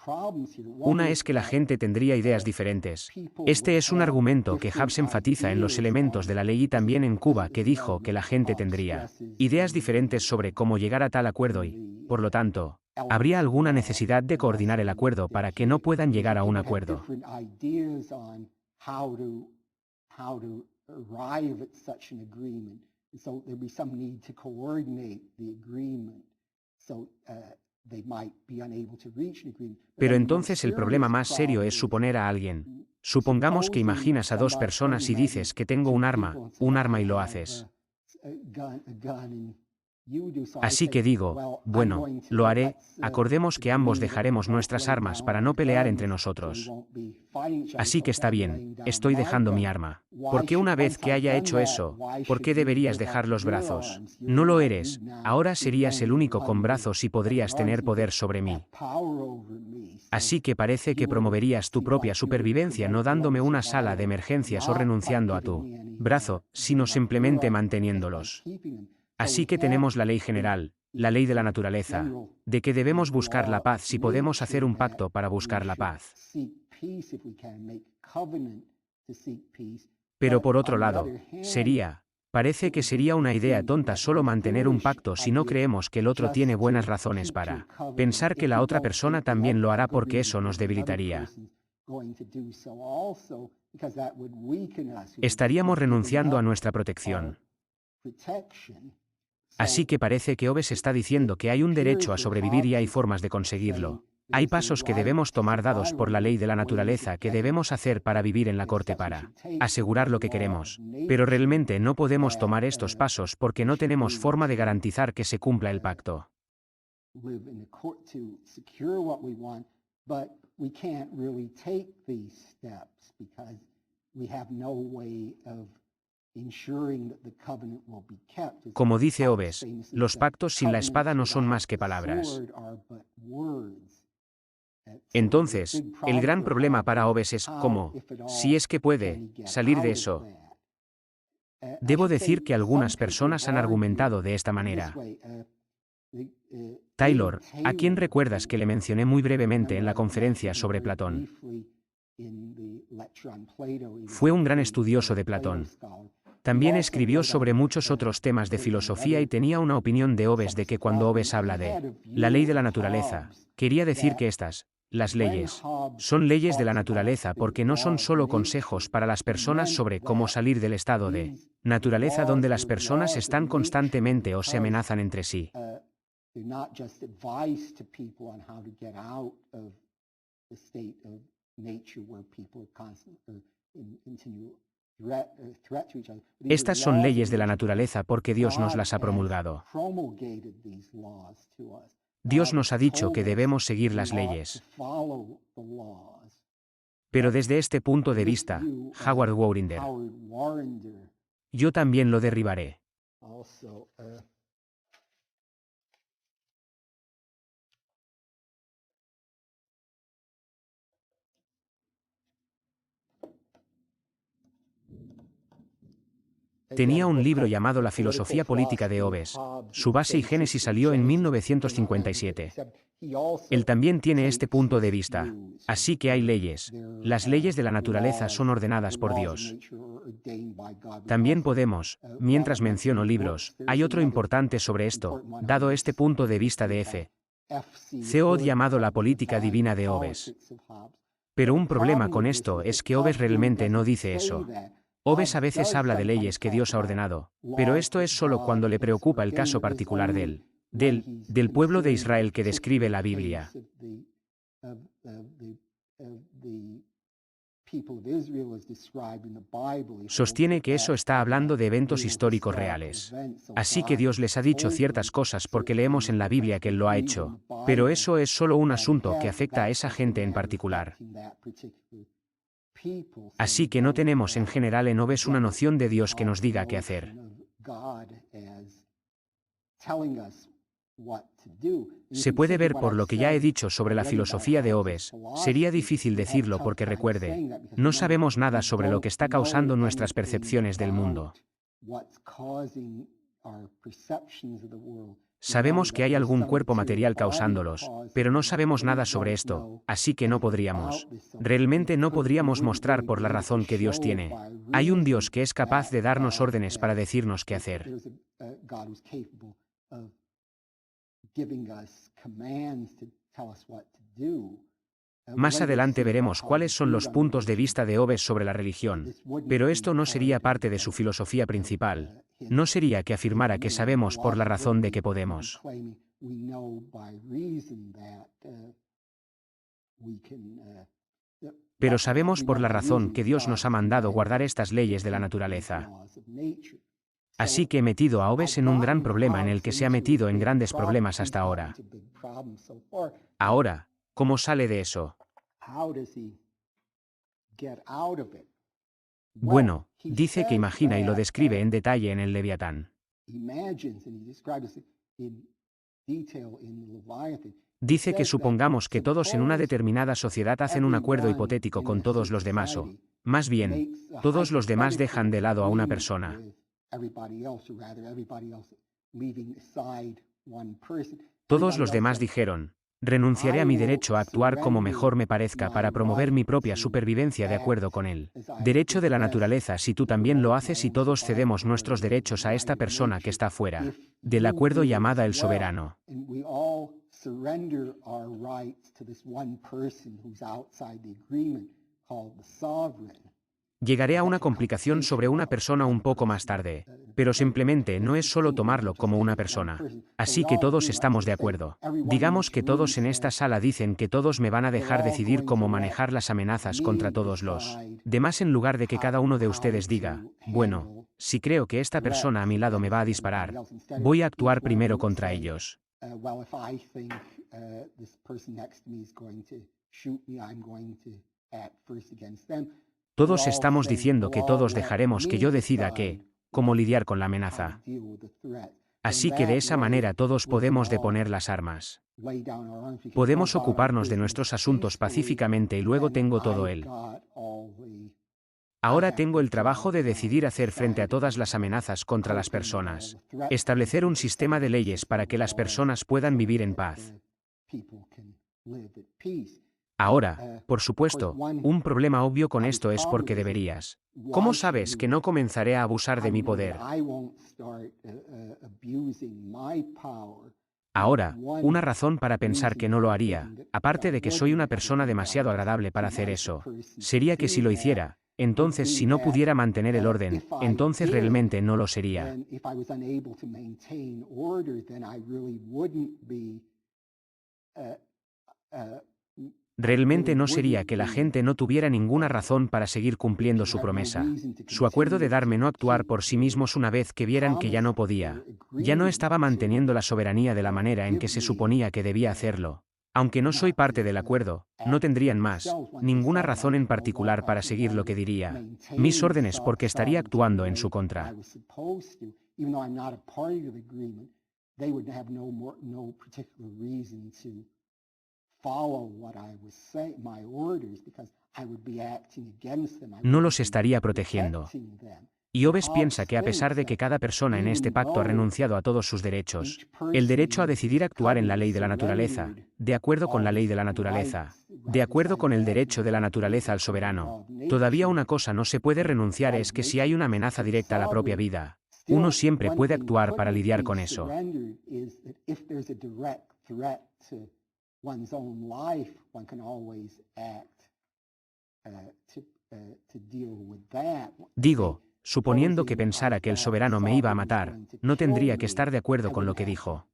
Una es que la gente tendría ideas diferentes. Este es un argumento que Hobbes enfatiza en los elementos de la ley y también en Cuba que dijo que la gente tendría ideas diferentes sobre cómo llegar a tal acuerdo y, por lo tanto, habría alguna necesidad de coordinar el acuerdo para que no puedan llegar a un acuerdo. Pero entonces el problema más serio es suponer a alguien. Supongamos que imaginas a dos personas y dices que tengo un arma y lo haces. Así que digo, bueno, lo haré, acordemos que ambos dejaremos nuestras armas para no pelear entre nosotros. Así que está bien, estoy dejando mi arma. ¿Por qué una vez que haya hecho eso, por qué deberías dejar los brazos? No lo eres, ahora serías el único con brazos y podrías tener poder sobre mí. Así que parece que promoverías tu propia supervivencia no dándome una sala de emergencias o renunciando a tu brazo, sino simplemente manteniéndolos. Así que tenemos la ley general, la ley de la naturaleza, de que debemos buscar la paz si podemos hacer un pacto para buscar la paz. Pero por otro lado, parece que sería una idea tonta solo mantener un pacto si no creemos que el otro tiene buenas razones para pensar que la otra persona también lo hará porque eso nos debilitaría. Estaríamos renunciando a nuestra protección. Así que parece que Hobbes está diciendo que hay un derecho a sobrevivir y hay formas de conseguirlo. Hay pasos que debemos tomar dados por la ley de la naturaleza que debemos hacer para vivir en la corte para asegurar lo que queremos. Pero realmente no podemos tomar estos pasos porque no tenemos forma de garantizar que se cumpla el pacto. live in the court to secure what we want, but we can't really take these steps because we have no way of ensuring that the covenant will be kept. As Como dice Paul Hobbes, famously los said, pactos sin la "Covenants espada no son without más que the palabras. sword are but words." So Entonces, the big el gran problem for problema Hobbes para is Hobbes es how, cómo, if at si all, es que can puede, he get salir de out of eso. that. I Debo should say decir que some algunas people personas han argue argumentado de esta this manera. way, Taylor, David ¿a quién Taylor, recuerdas que le mencioné muy brevemente en la conferencia mentioned sobre very Platón? briefly in the lecture on Plato. He was Fue un gran a big, estudioso de Plato Platón. scholar. También He also escribió wrote sobre on, muchos otros temas de written on filosofía y other tenía una opinión de Hobbes de subjects que of cuando thought, Hobbes and habla he de had a la ley de la view of naturaleza, Hobbes quería decir that que las when leyes, Hobbes son leyes de la talks about naturaleza the porque no son law of solo nature, consejos para las he personas meant sobre cómo that salir del estado de these naturaleza donde las laws personas of están nature constantemente o se because amenazan entre sí. they're not just advice to people on how to get out of the state of nature where people are constantly continue threat to each other. These are Estas son laws of leyes de la nature naturaleza porque Dios nos God las ha has promulgado. promulgated these laws to us. Dios God nos has ha dicho que told us debemos seguir we las ought to leyes. follow the laws. Pero But desde este punto de this vista, view of Howard Warrinder, Howard Warrender yo también lo derribaré. also Tenía un libro llamado La filosofía política de Hobbes. Su base y génesis salió en 1957. Él también tiene este punto de vista. Así que hay leyes. Las leyes de la naturaleza son ordenadas por Dios. También podemos, mientras menciono libros, hay otro importante sobre esto, dado este punto de vista de C. Od llamado La política divina de Hobbes. Pero un problema con esto es que Hobbes realmente no dice eso. Hobbes a veces habla de leyes que Dios ha ordenado, pero esto es solo cuando le preocupa el caso particular del pueblo de Israel que describe la Biblia. Sostiene que eso está hablando de eventos históricos reales. Así que Dios les ha dicho ciertas cosas porque leemos en la Biblia que Él lo ha hecho, pero eso es solo un asunto que afecta a esa gente en particular. Así que no tenemos en general en Hobbes una noción de Dios que nos diga qué hacer. Se puede ver por lo que ya he dicho sobre la filosofía de Hobbes. Sería difícil decirlo porque recuerde, no sabemos nada sobre lo que está causando nuestras percepciones del mundo. Sabemos que hay algún cuerpo material causándolos, pero no sabemos nada sobre esto, así que no podríamos. Realmente no podríamos mostrar por la razón que Dios tiene. Hay un Dios que es capaz de darnos órdenes para decirnos qué hacer. Más adelante veremos cuáles son los puntos de vista de Hobbes sobre la religión, pero esto no sería parte de su filosofía principal. No sería que afirmara que sabemos por la razón de que podemos. Pero sabemos por la razón que Dios nos ha mandado guardar estas leyes de la naturaleza. Así que he metido a Hobbes en un gran problema en el que se ha metido en grandes problemas hasta ahora. Ahora, ¿cómo sale de eso? Bueno, dice que imagina y lo describe en detalle en el Leviatán. Dice que supongamos que todos en una determinada sociedad hacen un acuerdo hipotético con todos los demás o, más bien, todos los demás dejan de lado a una persona. Todos los demás dijeron, renunciaré a mi derecho a actuar como mejor me parezca para promover mi propia supervivencia de acuerdo con él. Derecho de la naturaleza si tú también lo haces y todos cedemos nuestros derechos a esta persona que está fuera del acuerdo llamada el soberano. Llegaré a una complicación sobre una persona un poco más tarde. Pero simplemente no es solo tomarlo como una persona. Así que todos estamos de acuerdo. Digamos que todos en esta sala dicen que todos me van a dejar decidir cómo manejar las amenazas contra todos los demás en lugar de que cada uno de ustedes diga, bueno, si creo que esta persona a mi lado me va a disparar, voy a actuar primero contra ellos. Well, if I think this person next to me is going to shoot me, I'm going to act first against them. Todos estamos diciendo que todos dejaremos que yo decida cómo lidiar con la amenaza. Así que de esa manera todos podemos deponer las armas. Podemos ocuparnos de nuestros asuntos pacíficamente y luego tengo todo él. Ahora tengo el trabajo de decidir hacer frente a todas las amenazas contra las personas. Establecer un sistema de leyes para que las personas puedan vivir en paz. Ahora, por supuesto, un problema obvio con esto es porque deberías. ¿Cómo sabes que no comenzaré a abusar de mi poder? Ahora, una razón para pensar que no lo haría, aparte de que soy una persona demasiado agradable para hacer eso, sería que si lo hiciera, entonces si no pudiera mantener el orden, entonces realmente no lo sería. Realmente no sería que la gente no tuviera ninguna razón para seguir cumpliendo su promesa. Su acuerdo de darme no actuar por sí mismos una vez que vieran que ya no podía. Ya no estaba manteniendo la soberanía de la manera en que se suponía que debía hacerlo. Aunque no soy parte del acuerdo, no tendrían ninguna razón en particular para seguir lo que diría. Mis órdenes porque estaría actuando en su contra. No los estaría protegiendo. Y Hobbes piensa que a pesar de que cada persona en este pacto ha renunciado a todos sus derechos, el derecho a decidir actuar en la ley de la naturaleza, de acuerdo con la ley de la naturaleza, de acuerdo con el derecho de la naturaleza al soberano, todavía una cosa no se puede renunciar es que si hay una amenaza directa a la propia vida, uno siempre puede actuar para lidiar con eso. Digo, suponiendo que pensara que el soberano me iba a matar, no tendría que estar de acuerdo con lo que dijo.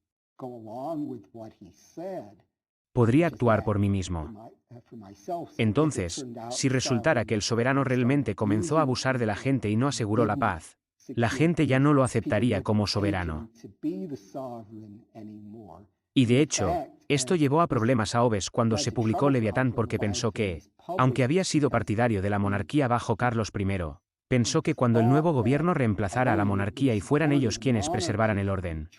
Podría actuar por mí mismo. Entonces, si resultara que el soberano realmente comenzó a abusar de la gente y no aseguró la paz, la gente ya no lo aceptaría como soberano. Y de hecho, esto llevó a problemas a Hobbes cuando se publicó Leviatán porque pensó que, aunque había sido partidario de la monarquía bajo Carlos I, pensó que cuando el nuevo gobierno reemplazara a la monarquía y fueran ellos quienes preservaran el orden,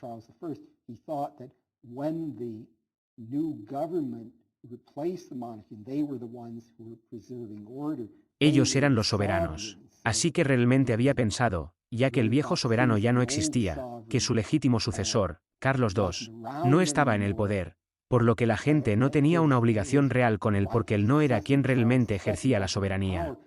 ellos eran los soberanos. Así que realmente había pensado, ya que el viejo soberano ya no existía, que su legítimo sucesor, Carlos II, no estaba en el poder, por lo que la gente no tenía una obligación real con él porque él no era quien realmente ejercía la soberanía.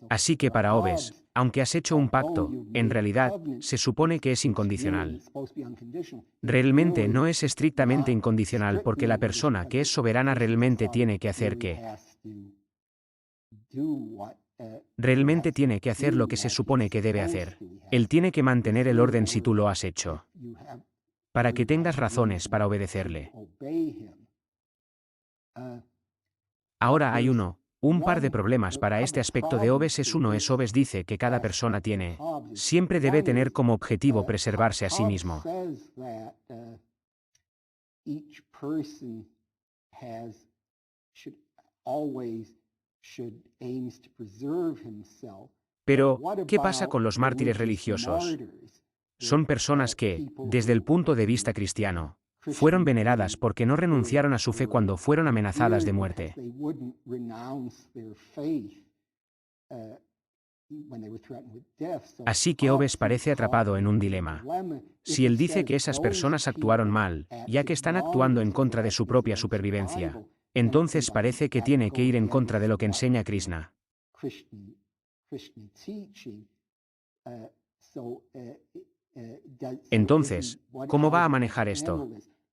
Así que para Hobbes, aunque has hecho un pacto, en realidad, se supone que es incondicional. Realmente no es estrictamente incondicional porque la persona que es soberana realmente tiene que hacer realmente tiene que hacer lo que se supone que debe hacer. Él tiene que mantener el orden si tú lo has hecho. Para que tengas razones para obedecerle. Ahora hay un par de problemas para este aspecto de Hobbes Hobbes dice que cada persona siempre debe tener como objetivo preservarse a sí mismo. Pero, ¿qué pasa con los mártires religiosos? Son personas que, desde el punto de vista cristiano, fueron veneradas porque no renunciaron a su fe cuando fueron amenazadas de muerte. Así que Hobbes parece atrapado en un dilema. Si él dice que esas personas actuaron mal, ya que están actuando en contra de su propia supervivencia, entonces parece que tiene que ir en contra de lo que enseña Krishna. Entonces, ¿cómo va a manejar esto?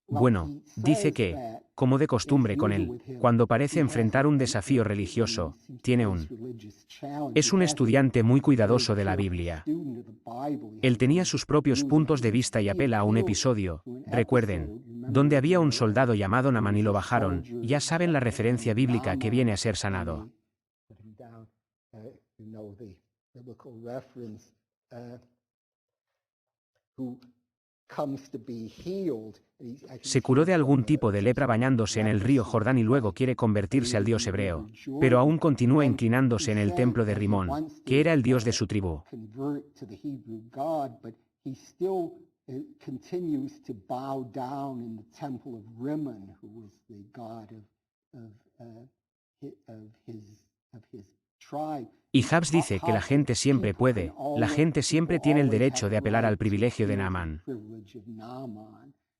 Bueno, dice que, como de costumbre con él, cuando parece enfrentar un desafío religioso, es un estudiante muy cuidadoso de la Biblia. Él tenía sus propios puntos de vista y apela a un episodio, recuerden, donde había un soldado llamado Naamán y lo bajaron, ya saben la referencia bíblica que viene a ser sanado. Se curó de algún tipo de lepra bañándose en el río Jordán y luego quiere convertirse al dios hebreo, pero aún continúa inclinándose en el templo de Rimón, que era el dios de su tribu. Y Hafs dice que la gente siempre puede, la gente siempre tiene el derecho de apelar al privilegio de Naamán.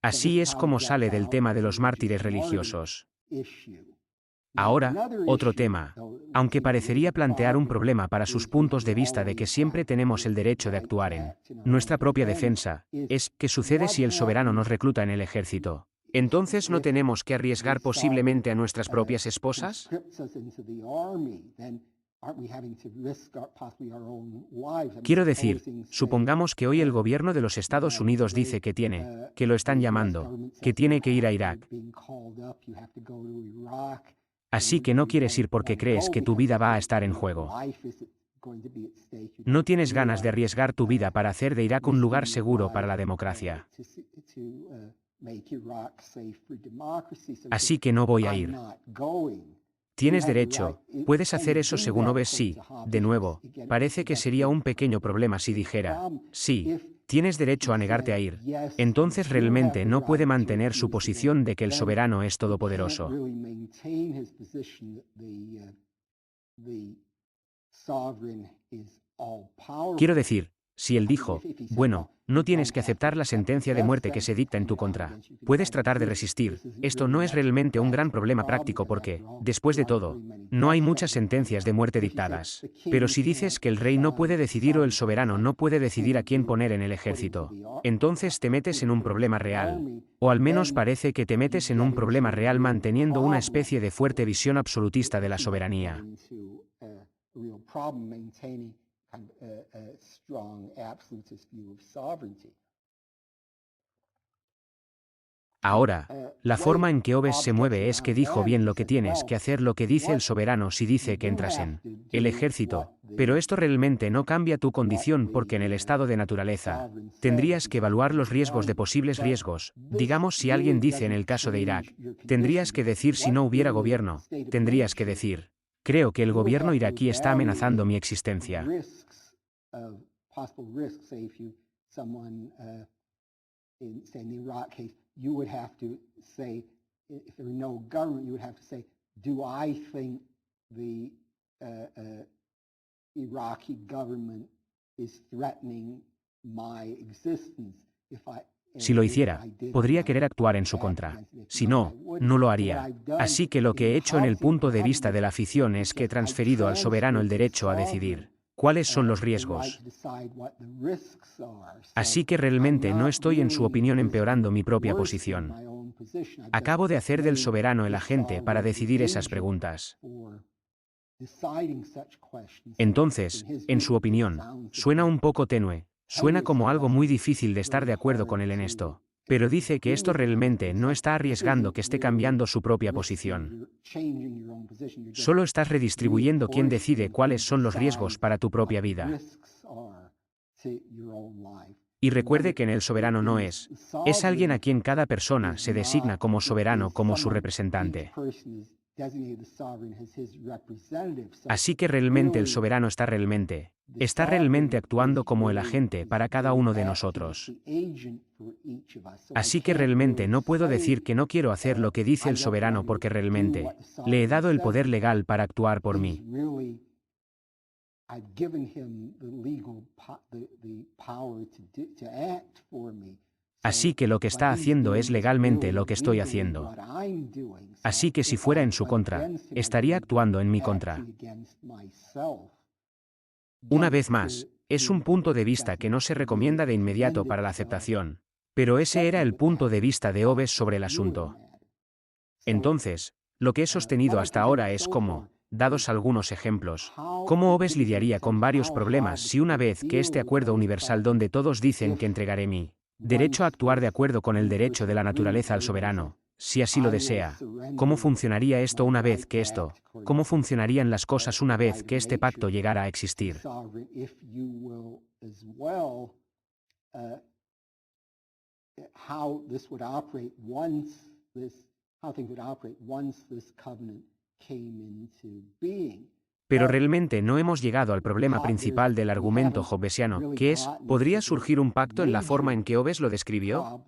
Así es como sale del tema de los mártires religiosos. Ahora, otro tema, aunque parecería plantear un problema para sus puntos de vista de que siempre tenemos el derecho de actuar en nuestra propia defensa, es, ¿qué sucede si el soberano nos recluta en el ejército? ¿Entonces no tenemos que arriesgar posiblemente a nuestras propias esposas? Quiero decir, supongamos que hoy el gobierno de los Estados Unidos dice que lo están llamando, que tiene que ir a Irak. Así que no quieres ir porque crees que tu vida va a estar en juego. No tienes ganas de arriesgar tu vida para hacer de Irak un lugar seguro para la democracia. Así que no voy a ir. Tienes derecho, puedes hacer eso según Hobbes. Sí, de nuevo, parece que sería un pequeño problema si dijera, sí, tienes derecho a negarte a ir. Entonces realmente no puede mantener su posición de que el soberano es todopoderoso. Quiero decir, si él dijo, bueno, no tienes que aceptar la sentencia de muerte que se dicta en tu contra. Puedes tratar de resistir. Esto no es realmente un gran problema práctico porque, después de todo, no hay muchas sentencias de muerte dictadas. Pero si dices que el rey no puede decidir o el soberano no puede decidir a quién poner en el ejército, entonces te metes en un problema real. O al menos parece que te metes en un problema real manteniendo una especie de fuerte visión absolutista de la soberanía. Ahora, la forma en que Hobbes se mueve es que dijo bien lo que tienes que hacer lo que dice el soberano si dice que entras en el ejército, pero esto realmente no cambia tu condición porque en el estado de naturaleza, tendrías que evaluar los riesgos de posibles riesgos, digamos si alguien dice en el caso de Irak, tendrías que decir si no hubiera gobierno, tendrías que decir, creo que el gobierno iraquí está amenazando mi existencia. You would have to say, if there were no government, you would have to say, do I think the Iraqi government is threatening my existence? Si lo hiciera, podría querer actuar en su contra. Si no, no lo haría. Así que lo que he hecho en el punto de vista de la afición es que he transferido al soberano el derecho a decidir cuáles son los riesgos. Así que realmente no estoy en su opinión empeorando mi propia posición. Acabo de hacer del soberano el agente para decidir esas preguntas. Entonces, en su opinión, suena un poco tenue, suena como algo muy difícil de estar de acuerdo con él en esto. Pero dice que esto realmente no está arriesgando que esté cambiando su propia posición. Solo estás redistribuyendo quién decide cuáles son los riesgos para tu propia vida. Y recuerde que en el soberano no es alguien a quien cada persona se designa como soberano como su representante. Así que realmente el soberano está realmente actuando como el agente para cada uno de nosotros. Así que realmente no puedo decir que no quiero hacer lo que dice el soberano porque realmente le he dado el poder legal para actuar por mí. Así que lo que está haciendo es legalmente lo que estoy haciendo. Así que si fuera en su contra, estaría actuando en mi contra. Una vez más, es un punto de vista que no se recomienda de inmediato para la aceptación. Pero ese era el punto de vista de Hobbes sobre el asunto. Entonces, lo que he sostenido hasta ahora es cómo, dados algunos ejemplos, cómo Hobbes lidiaría con varios problemas si una vez que este acuerdo universal donde todos dicen que entregaré mi derecho a actuar de acuerdo con el derecho de la naturaleza al soberano, si así lo desea, ¿cómo funcionaría esto una vez que esto, cómo funcionarían las cosas una vez que este pacto llegara a existir? How this would operate once how things would operate once this covenant came into being. Pero realmente no hemos llegado al problema principal del argumento hobbesiano, que es, ¿podría surgir un pacto en la forma en que Hobbes lo describió?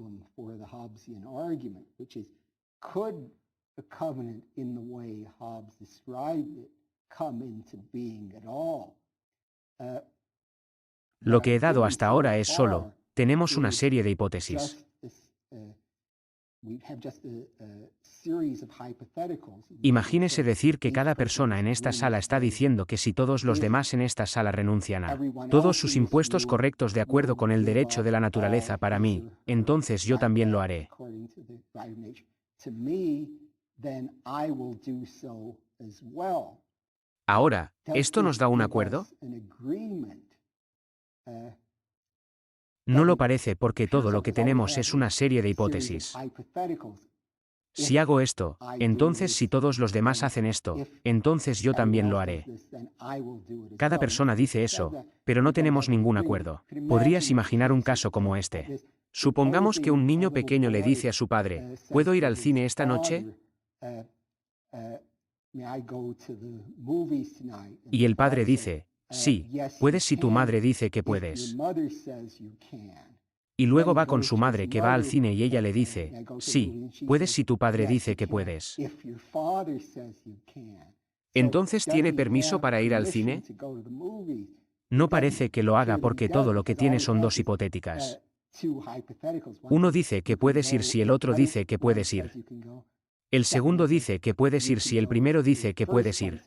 Could a covenant in the way Hobbes described it come into being at all? Lo que he dado hasta ahora es solo, tenemos una serie de hipótesis. Imagínese decir que cada persona en esta sala está diciendo que si todos los demás en esta sala renuncian a todos sus impuestos correctos de acuerdo con el derecho de la naturaleza para mí, entonces yo también lo haré. Ahora, ¿esto nos da un acuerdo? No lo parece porque todo lo que tenemos es una serie de hipótesis. Si hago esto, entonces si todos los demás hacen esto, entonces yo también lo haré. Cada persona dice eso, pero no tenemos ningún acuerdo. ¿Podrías imaginar un caso como este? Supongamos que un niño pequeño le dice a su padre, ¿puedo ir al cine esta noche? Y el padre dice, sí, puedes si tu madre dice que puedes. Y luego va con su madre que va al cine y ella le dice, sí, puedes si tu padre dice que puedes. ¿Entonces tiene permiso para ir al cine? No parece que lo haga porque todo lo que tiene son dos hipotéticas. Uno dice que puedes ir si el otro dice que puedes ir. El segundo dice que puedes ir si el primero dice que puedes ir.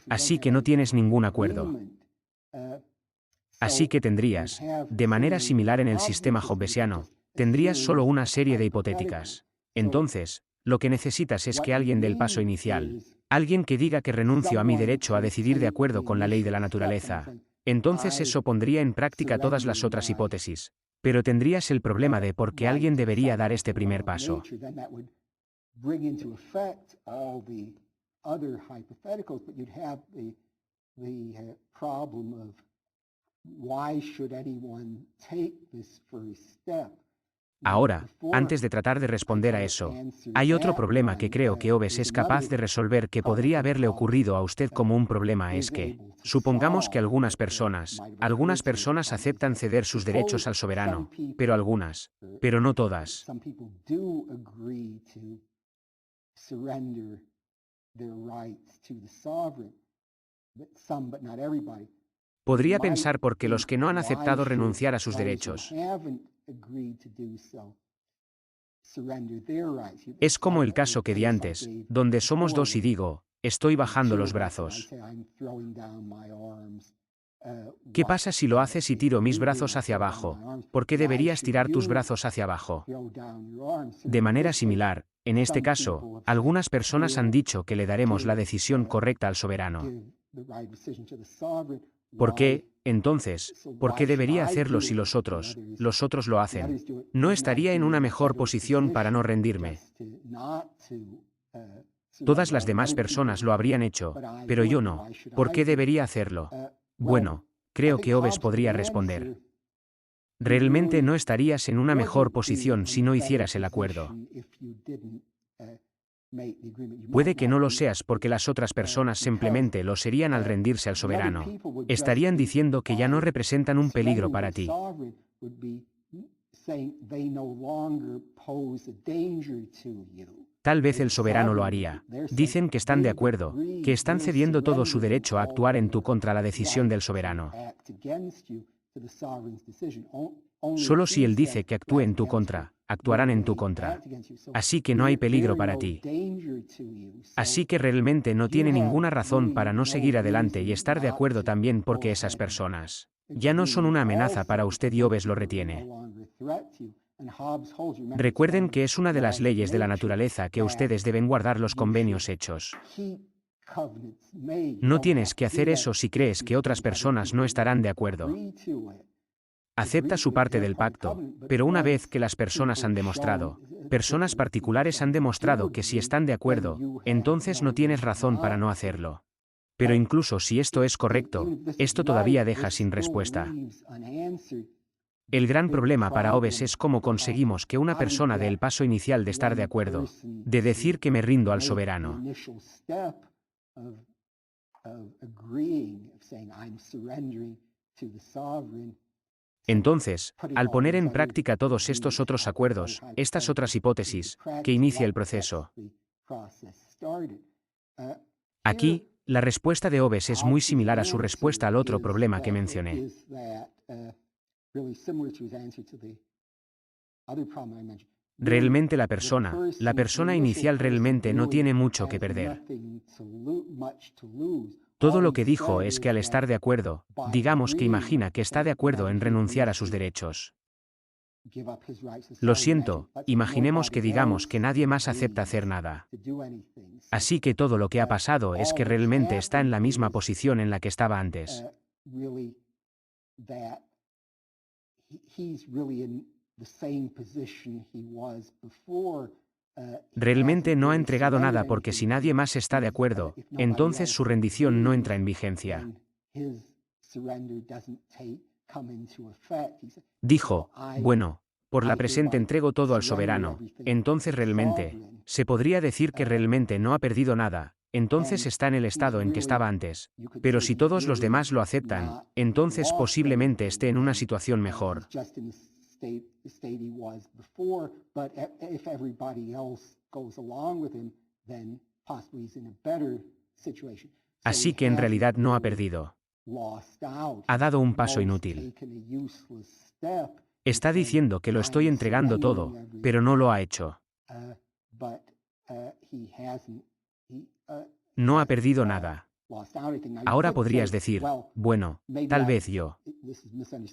Así que no tienes ningún acuerdo. Así que tendrías, de manera similar en el sistema hobbesiano, tendrías solo una serie de hipotéticas. Entonces, lo que necesitas es que alguien dé el paso inicial, alguien que diga que renuncio a mi derecho a decidir de acuerdo con la ley de la naturaleza. Entonces eso pondría en práctica todas las otras hipótesis. Pero tendrías el problema de por qué alguien debería dar este primer paso. Bring into effect all the other hypotheticals, but you'd have the problem of why should anyone take this first step? Ahora, antes de tratar de responder a eso, hay otro problema que creo que Hobbes es capaz de resolver que podría haberle ocurrido a usted como un problema es que, supongamos que algunas personas aceptan ceder sus derechos al soberano, pero algunas, pero no todas. Podría pensar porque los que no han aceptado renunciar a sus derechos. Es como el caso que di antes, donde somos dos y digo, estoy bajando los brazos. ¿Qué pasa si lo haces y tiro mis brazos hacia abajo? ¿Por qué deberías tirar tus brazos hacia abajo? De manera similar, en este caso, algunas personas han dicho que le daremos la decisión correcta al soberano. ¿Por qué, entonces, por qué debería hacerlo si los otros lo hacen? No estaría en una mejor posición para no rendirme. Todas las demás personas lo habrían hecho, pero yo no. ¿Por qué debería hacerlo? Bueno, creo que Hobbes podría responder. Realmente no estarías en una mejor posición si no hicieras el acuerdo. Puede que no lo seas porque las otras personas simplemente lo serían al rendirse al soberano. Estarían diciendo que ya no representan un peligro para ti. Tal vez el soberano lo haría. Dicen que están de acuerdo, que están cediendo todo su derecho a actuar en tu contra la decisión del soberano. Solo si él dice que actúe en tu contra, actuarán en tu contra. Así que no hay peligro para ti. Así que realmente no tiene ninguna razón para no seguir adelante y estar de acuerdo también porque esas personas ya no son una amenaza para usted y Hobbes lo retiene. Recuerden que es una de las leyes de la naturaleza que ustedes deben guardar los convenios hechos. No tienes que hacer eso si crees que otras personas no estarán de acuerdo. Acepta su parte del pacto, pero una vez que las personas han demostrado, personas particulares han demostrado que si están de acuerdo, entonces no tienes razón para no hacerlo. Pero incluso si esto es correcto, esto todavía deja sin respuesta. El gran problema para Hobbes es cómo conseguimos que una persona dé el paso inicial de estar de acuerdo, de decir que me rindo al soberano. Entonces, al poner en práctica todos estos otros acuerdos, estas otras hipótesis, que inicia el proceso. Aquí, la respuesta de Hobbes es muy similar a su respuesta al otro problema que mencioné. Realmente la persona inicial realmente no tiene mucho que perder. Todo lo que dijo es que al estar de acuerdo, digamos que imagina que está de acuerdo en renunciar a sus derechos. Lo siento, imaginemos que digamos que nadie más acepta hacer nada. Así que todo lo que ha pasado es que realmente está en la misma posición en la que estaba antes. Realmente no ha entregado nada porque si nadie más está de acuerdo, entonces su rendición no entra en vigencia. Dijo, bueno, por la presente entrego todo al soberano, entonces realmente, se podría decir que realmente no ha perdido nada, entonces está en el estado en que estaba antes. Pero si todos los demás lo aceptan, entonces posiblemente esté en una situación mejor. Así que en realidad no ha perdido. Ha dado un paso inútil. Está diciendo que lo estoy entregando todo, pero no lo ha hecho. No ha perdido nada. Ahora podrías decir, bueno, tal vez yo.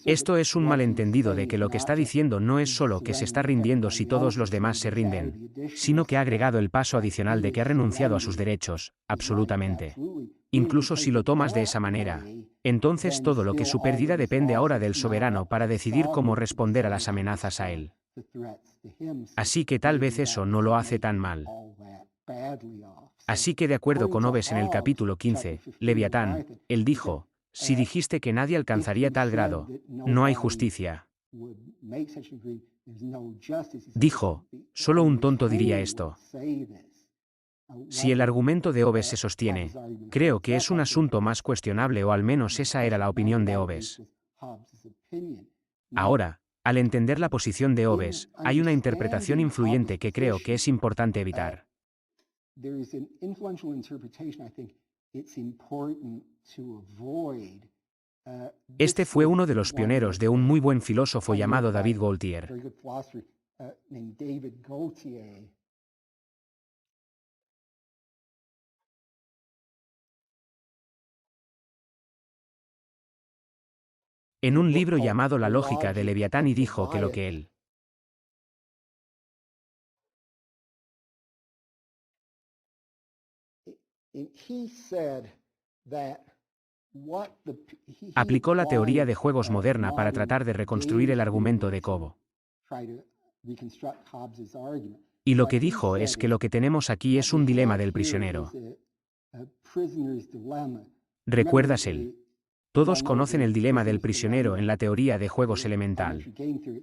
Esto es un malentendido de que lo que está diciendo no es solo que se está rindiendo si todos los demás se rinden, sino que ha agregado el paso adicional de que ha renunciado a sus derechos, absolutamente. Incluso si lo tomas de esa manera, entonces todo lo que su pérdida depende ahora del soberano para decidir cómo responder a las amenazas a él. Así que tal vez eso no lo hace tan mal. Así que de acuerdo con Hobbes en el capítulo 15, Leviatán, él dijo, si dijiste que nadie alcanzaría tal grado, no hay justicia. Dijo, solo un tonto diría esto. Si el argumento de Hobbes se sostiene, creo que es un asunto más cuestionable o al menos esa era la opinión de Hobbes. Ahora, al entender la posición de Hobbes, hay una interpretación influyente que creo que es importante evitar. Este fue uno de los pioneros de un muy buen filósofo llamado David Gaultier. En un libro llamado La lógica de Leviatán y dijo que lo que él aplicó la teoría de juegos moderna para tratar de reconstruir el argumento de Cobo. Y lo que dijo es que lo que tenemos aquí es un dilema del prisionero. ¿Recuerdas él? Todos conocen el dilema del prisionero en la teoría de juegos elemental.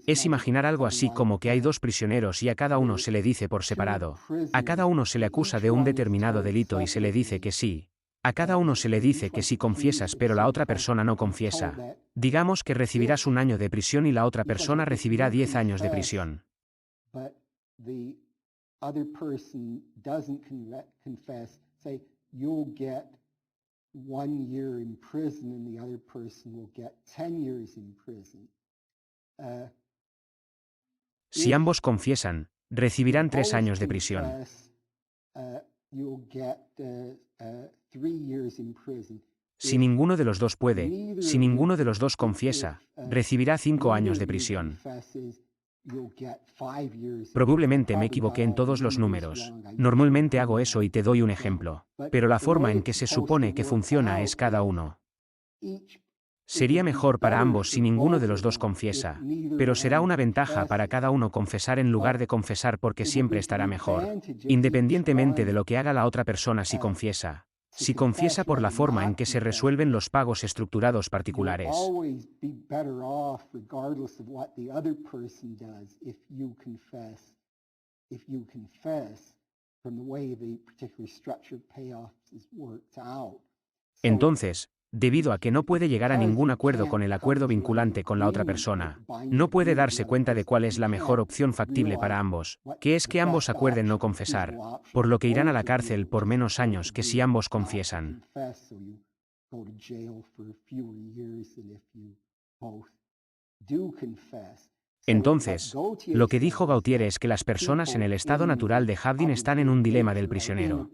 Es imaginar algo así como que hay dos prisioneros y a cada uno se le dice por separado. A cada uno se le acusa de un determinado delito y se le dice que sí. A cada uno se le dice que sí confiesas pero la otra persona no confiesa. Digamos que recibirás 1 año de prisión y la otra persona recibirá 10 años de prisión. Si ambos confiesan, recibirán 3 años de prisión. Si ninguno de los dos puede, si ninguno de los dos confiesa, recibirá 5 años de prisión. Probablemente me equivoqué en todos los números. Normalmente hago eso y te doy un ejemplo. Pero la forma en que se supone que funciona es cada uno. Sería mejor para ambos si ninguno de los dos confiesa, pero será una ventaja para cada uno confesar en lugar de confesar porque siempre estará mejor, independientemente de lo que haga la otra persona si confiesa. Si confiesa por la forma en que se resuelven los pagos estructurados particulares. Entonces, debido a que no puede llegar a ningún acuerdo con el acuerdo vinculante con la otra persona, no puede darse cuenta de cuál es la mejor opción factible para ambos, que es que ambos acuerden no confesar, por lo que irán a la cárcel por menos años que si ambos confiesan. Entonces, lo que dijo Gautier es que las personas en el estado natural de Havdin están en un dilema del prisionero.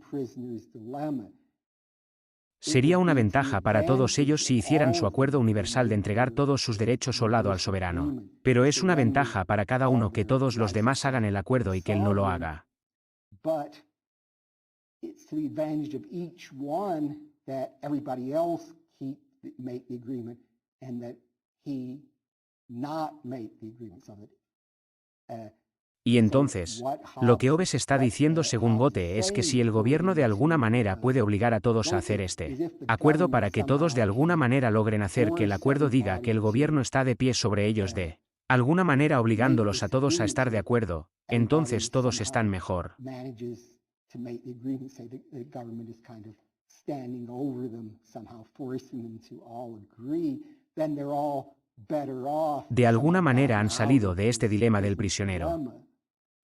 Sería una ventaja para todos ellos si hicieran su acuerdo universal de entregar todos sus derechos o lado al soberano. Pero es una ventaja para cada uno que todos los demás hagan el acuerdo y que él no lo haga. Y entonces, lo que Hobbes está diciendo según Goethe es que si el gobierno de alguna manera puede obligar a todos a hacer este acuerdo para que todos de alguna manera logren hacer que el acuerdo diga que el gobierno está de pie sobre ellos de alguna manera obligándolos a todos a estar de acuerdo, entonces todos están mejor. De alguna manera han salido de este dilema del prisionero.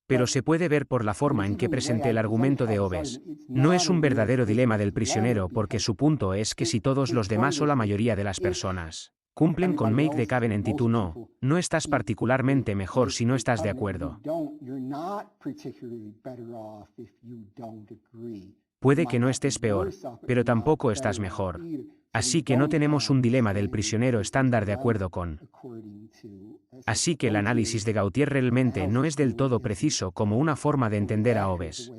Pero se puede ver por la forma en que presenté el argumento de Hobbes. No es un verdadero dilema del prisionero porque su punto es que si todos los demás o la mayoría de las personas cumplen con Make the Covenant y tú no estás particularmente mejor si no estás de acuerdo. Puede que no estés peor, pero tampoco estás mejor. Así que no tenemos un dilema del prisionero estándar de acuerdo con. Así que el análisis de Gautier realmente no es del todo preciso como una forma de entender a Hobbes.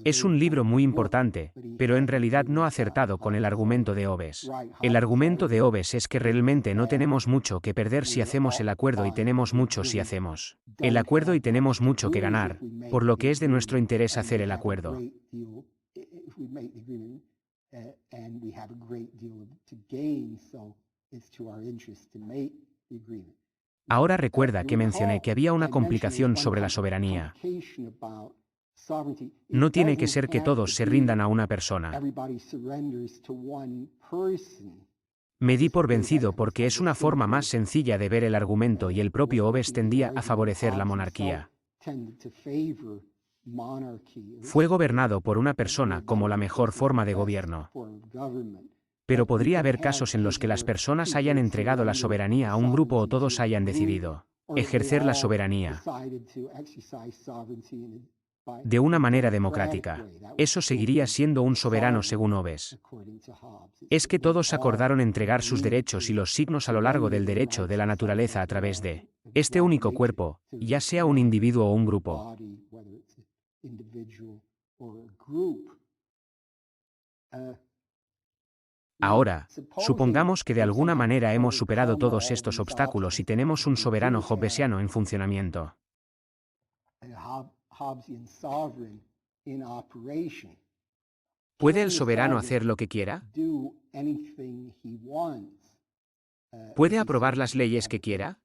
Es un libro muy importante, pero en realidad no ha acertado con el argumento de Hobbes. El argumento de Hobbes es que realmente no tenemos mucho que perder si hacemos el acuerdo y tenemos mucho si hacemos el acuerdo y tenemos mucho que ganar, por lo que es de nuestro interés hacer el acuerdo. Ahora recuerda que mencioné que había una complicación sobre la soberanía. No tiene que ser que todos se rindan a una persona. Me di por vencido porque es una forma más sencilla de ver el argumento y el propio Hobbes tendía a favorecer la monarquía. Fue gobernado por una persona como la mejor forma de gobierno. Pero podría haber casos en los que las personas hayan entregado la soberanía a un grupo o todos hayan decidido ejercer la soberanía de una manera democrática. Eso seguiría siendo un soberano según Hobbes. Es que todos acordaron entregar sus derechos y los signos a lo largo del derecho de la naturaleza a través de este único cuerpo, ya sea un individuo o un grupo. Ahora, supongamos que de alguna manera hemos superado todos estos obstáculos y tenemos un soberano hobbesiano en funcionamiento. ¿Puede el soberano hacer lo que quiera? ¿Puede aprobar las leyes que quiera?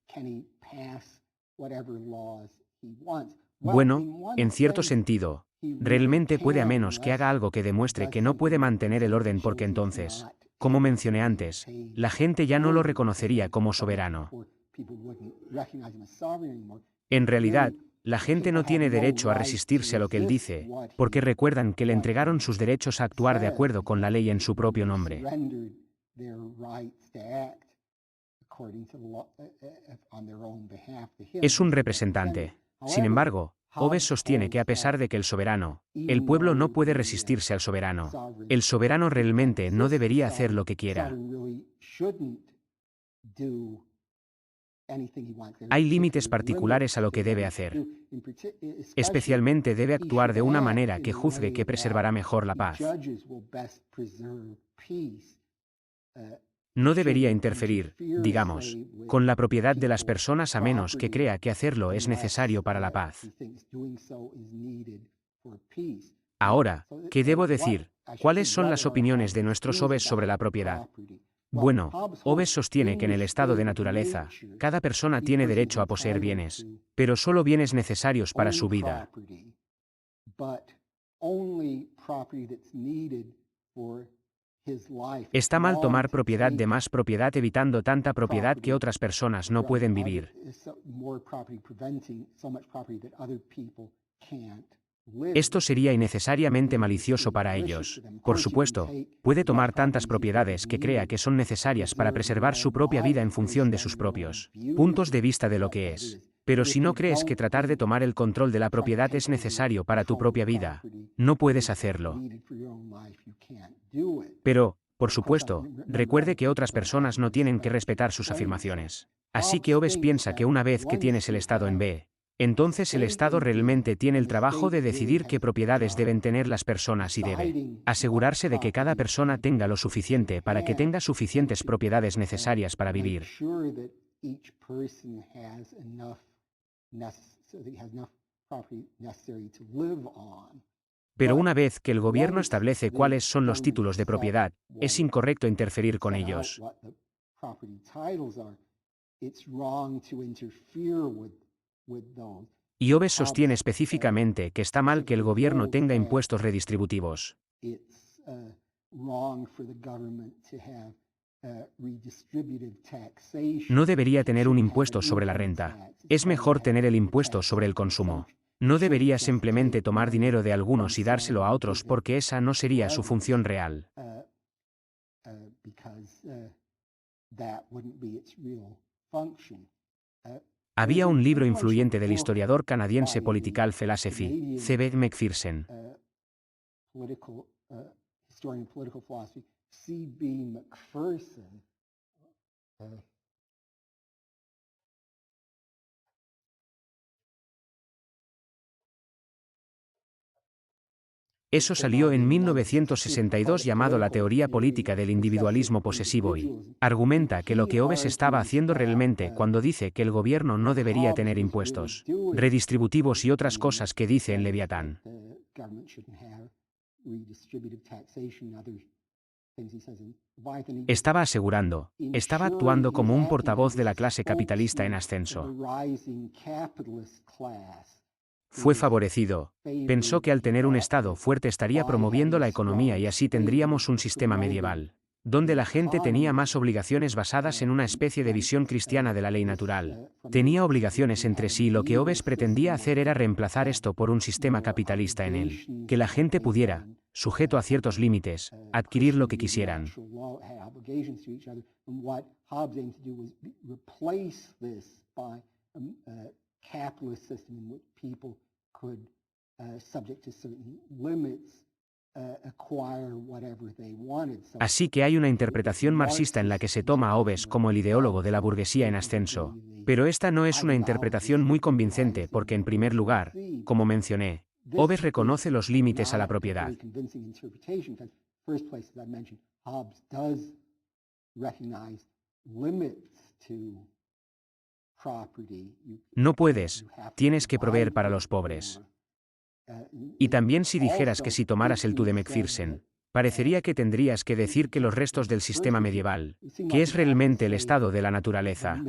Bueno, en cierto sentido, realmente puede a menos que haga algo que demuestre que no puede mantener el orden porque entonces, como mencioné antes, la gente ya no lo reconocería como soberano. En realidad, la gente no tiene derecho a resistirse a lo que él dice, porque recuerdan que le entregaron sus derechos a actuar de acuerdo con la ley en su propio nombre. Es un representante. Sin embargo, Hobbes sostiene que a pesar de que el soberano, el pueblo no puede resistirse al soberano, el soberano realmente no debería hacer lo que quiera. Hay límites particulares a lo que debe hacer. Especialmente debe actuar de una manera que juzgue que preservará mejor la paz. No debería interferir, digamos, con la propiedad de las personas a menos que crea que hacerlo es necesario para la paz. Ahora, ¿qué debo decir? ¿Cuáles son las opiniones de nuestros Hobbes sobre la propiedad? Bueno, Hobbes sostiene que en el estado de naturaleza, cada persona tiene derecho a poseer bienes, pero solo bienes necesarios para su vida. Está mal tomar propiedad de más propiedad evitando tanta propiedad que otras personas no pueden vivir. Esto sería innecesariamente malicioso para ellos. Por supuesto, puede tomar tantas propiedades que crea que son necesarias para preservar su propia vida en función de sus propios puntos de vista de lo que es. Pero si no crees que tratar de tomar el control de la propiedad es necesario para tu propia vida, no puedes hacerlo. Pero, por supuesto, recuerde que otras personas no tienen que respetar sus afirmaciones. Así que Hobbes piensa que una vez que tienes el estado en B, entonces el Estado realmente tiene el trabajo de decidir qué propiedades deben tener las personas y debe asegurarse de que cada persona tenga lo suficiente para que tenga suficientes propiedades necesarias para vivir. Pero una vez que el gobierno establece cuáles son los títulos de propiedad, es incorrecto interferir con ellos. Y Hobbes sostiene específicamente que está mal que el gobierno tenga impuestos redistributivos. No debería tener un impuesto sobre la renta. Es mejor tener el impuesto sobre el consumo. No debería simplemente tomar dinero de algunos y dárselo a otros porque esa no sería su función real. Había un libro influyente del historiador canadiense Political Philosophy, C.B. Macpherson. Eso salió en 1962 llamado la teoría política del individualismo posesivo y argumenta que lo que Hobbes estaba haciendo realmente cuando dice que el gobierno no debería tener impuestos redistributivos y otras cosas que dice en Leviatán. Estaba actuando como un portavoz de la clase capitalista en ascenso. Fue favorecido. Pensó que al tener un Estado fuerte estaría promoviendo la economía y así tendríamos un sistema medieval, donde la gente tenía más obligaciones basadas en una especie de visión cristiana de la ley natural. Tenía obligaciones entre sí y lo que Hobbes pretendía hacer era reemplazar esto por un sistema capitalista en el que la gente pudiera, sujeto a ciertos límites, adquirir lo que quisieran. Así que hay una interpretación marxista en la que se toma a Hobbes como el ideólogo de la burguesía en ascenso, pero esta no es una interpretación muy convincente porque en primer lugar, como mencioné, Hobbes reconoce los límites a la propiedad. No puedes, tienes que proveer para los pobres. Y también si dijeras que si tomaras el tú de Macpherson, parecería que tendrías que decir que los restos del sistema medieval, que es realmente el estado de la naturaleza,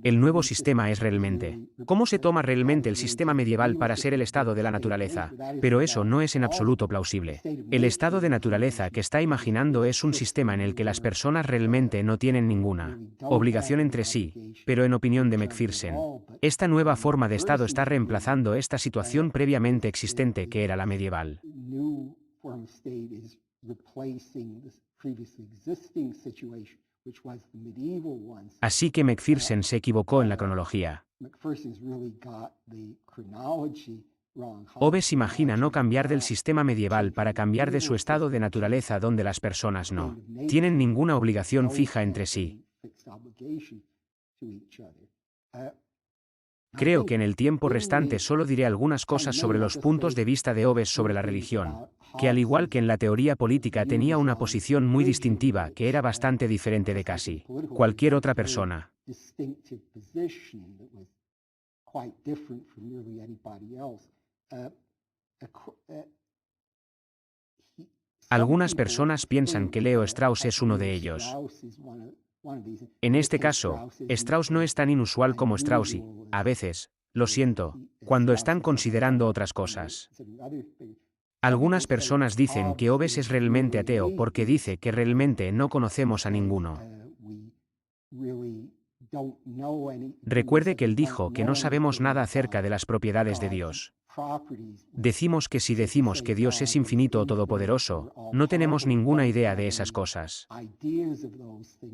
el nuevo sistema es realmente. ¿Cómo se toma realmente el sistema medieval para ser el estado de la naturaleza? Pero eso no es en absoluto plausible. El estado de naturaleza que está imaginando es un sistema en el que las personas realmente no tienen ninguna obligación entre sí, pero en opinión de Macpherson, esta nueva forma de estado está reemplazando esta situación previamente existente que era la medieval. Así que Macpherson se equivocó en la cronología. Hobbes imagina no cambiar del sistema medieval para cambiar de su estado de naturaleza donde las personas no tienen ninguna obligación fija entre sí. Creo que en el tiempo restante solo diré algunas cosas sobre los puntos de vista de Hobbes sobre la religión, que al igual que en la teoría política tenía una posición muy distintiva que era bastante diferente de casi cualquier otra persona. Algunas personas piensan que Leo Strauss es uno de ellos. En este caso, Strauss no es tan inusual como Strauss y, a veces, lo siento, cuando están considerando otras cosas. Algunas personas dicen que Hobbes es realmente ateo porque dice que realmente no conocemos a ninguno. Recuerde que él dijo que no sabemos nada acerca de las propiedades de Dios. Decimos que si decimos que Dios es infinito o todopoderoso, no tenemos ninguna idea de esas cosas.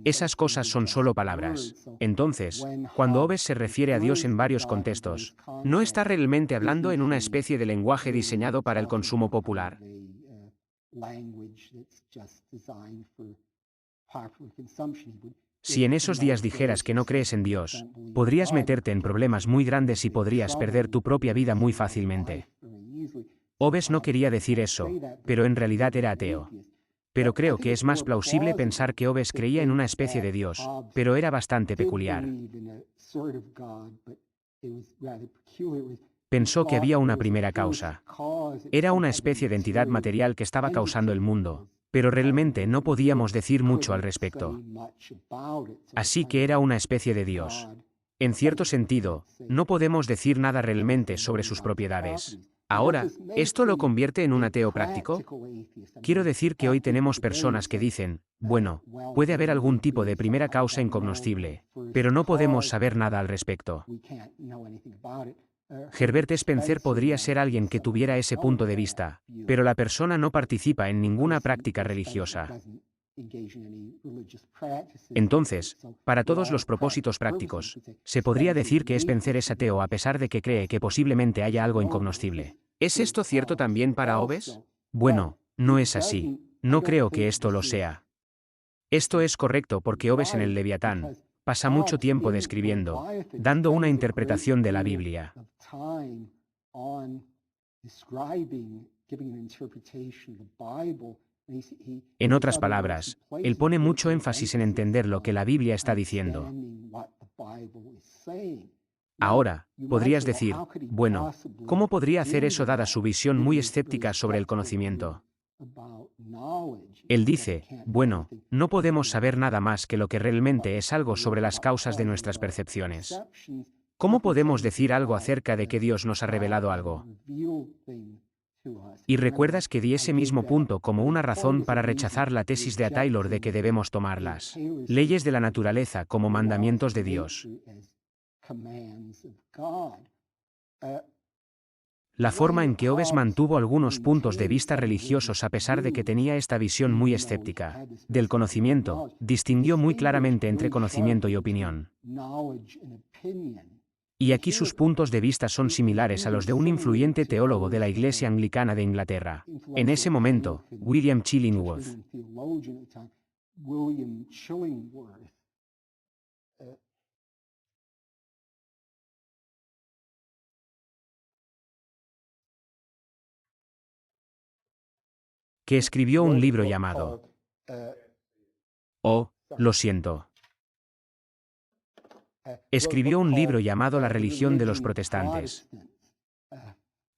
Esas cosas son solo palabras. Entonces, cuando Hobbes se refiere a Dios en varios contextos, no está realmente hablando en una especie de lenguaje diseñado para el consumo popular. Si en esos días dijeras que no crees en Dios, podrías meterte en problemas muy grandes y podrías perder tu propia vida muy fácilmente. Hobbes no quería decir eso, pero en realidad era ateo. Pero creo que es más plausible pensar que Hobbes creía en una especie de Dios, pero era bastante peculiar. Pensó que había una primera causa. Era una especie de entidad material que estaba causando el mundo, pero realmente no podíamos decir mucho al respecto. Así que era una especie de Dios. En cierto sentido, no podemos decir nada realmente sobre sus propiedades. Ahora, ¿esto lo convierte en un ateo práctico? Quiero decir que hoy tenemos personas que dicen, bueno, puede haber algún tipo de primera causa incognoscible, pero no podemos saber nada al respecto. Herbert Spencer podría ser alguien que tuviera ese punto de vista, pero la persona no participa en ninguna práctica religiosa. Entonces, para todos los propósitos prácticos, se podría decir que Spencer es ateo a pesar de que cree que posiblemente haya algo incognoscible. ¿Es esto cierto también para Hobbes? Bueno, no es así. No creo que esto lo sea. Esto es correcto porque Hobbes en el Leviatán pasa mucho tiempo describiendo, dando una interpretación de la Biblia. En otras palabras, él pone mucho énfasis en entender lo que la Biblia está diciendo. Ahora, podrías decir, bueno, ¿cómo podría hacer eso dada su visión muy escéptica sobre el conocimiento? Él dice, bueno, no podemos saber nada más que lo que realmente es algo sobre las causas de nuestras percepciones. ¿Cómo podemos decir algo acerca de que Dios nos ha revelado algo? Y recuerdas que di ese mismo punto como una razón para rechazar la tesis de A. Taylor de que debemos tomar las leyes de la naturaleza como mandamientos de Dios. La forma en que Hobbes mantuvo algunos puntos de vista religiosos a pesar de que tenía esta visión muy escéptica del conocimiento, distinguió muy claramente entre conocimiento y opinión. Y aquí sus puntos de vista son similares a los de un influyente teólogo de la Iglesia Anglicana de Inglaterra. En ese momento, William Chillingworth. Que escribió un libro llamado Oh, lo siento. Escribió un libro llamado La religión de los protestantes.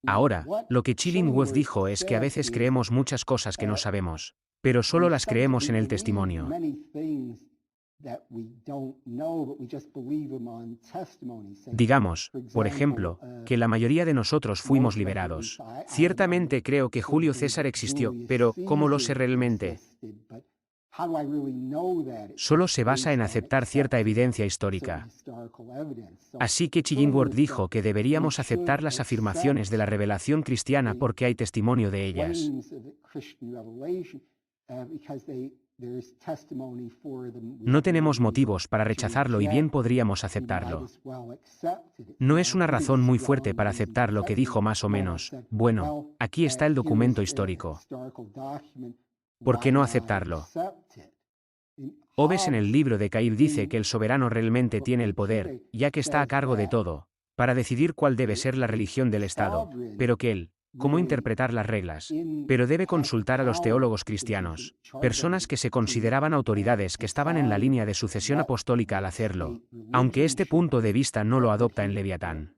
Ahora, lo que Chillingworth dijo es que a veces creemos muchas cosas que no sabemos, pero solo las creemos en el testimonio. Digamos, por ejemplo, que la mayoría de nosotros fuimos liberados. Ciertamente creo que Julio César existió, pero ¿cómo lo sé realmente? Solo se basa en aceptar cierta evidencia histórica. Así que Chillingworth dijo que deberíamos aceptar las afirmaciones de la revelación cristiana porque hay testimonio de ellas. No tenemos motivos para rechazarlo y bien podríamos aceptarlo. No es una razón muy fuerte para aceptar lo que dijo más o menos. Bueno, aquí está el documento histórico. ¿Por qué no aceptarlo? Hobbes en el libro de Caín dice que el soberano realmente tiene el poder, ya que está a cargo de todo, para decidir cuál debe ser la religión del Estado, pero que él, cómo interpretar las reglas, pero debe consultar a los teólogos cristianos, personas que se consideraban autoridades que estaban en la línea de sucesión apostólica al hacerlo, aunque este punto de vista no lo adopta en Leviatán.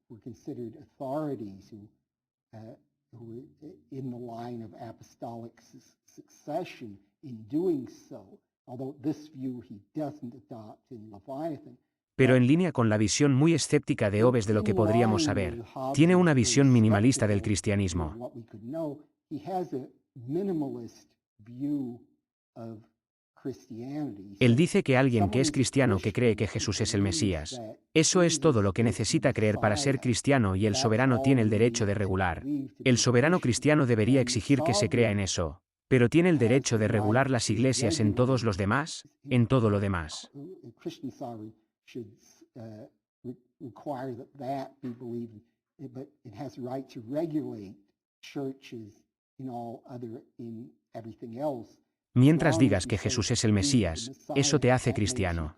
Were considered authorities who were in the line of apostolic succession in doing so, although this view he doesn't adopt in Leviathan. Pero en línea con la visión muy escéptica de Hobbes de lo que podríamos saber, tiene una visión minimalista del cristianismo. Él dice que alguien que es cristiano que cree que Jesús es el Mesías, eso es todo lo que necesita creer para ser cristiano y el soberano tiene el derecho de regular. El soberano cristiano debería exigir que se crea en eso, pero tiene el derecho de regular las iglesias en todos los demás, en todo lo demás. Mientras digas que Jesús es el Mesías, eso te hace cristiano.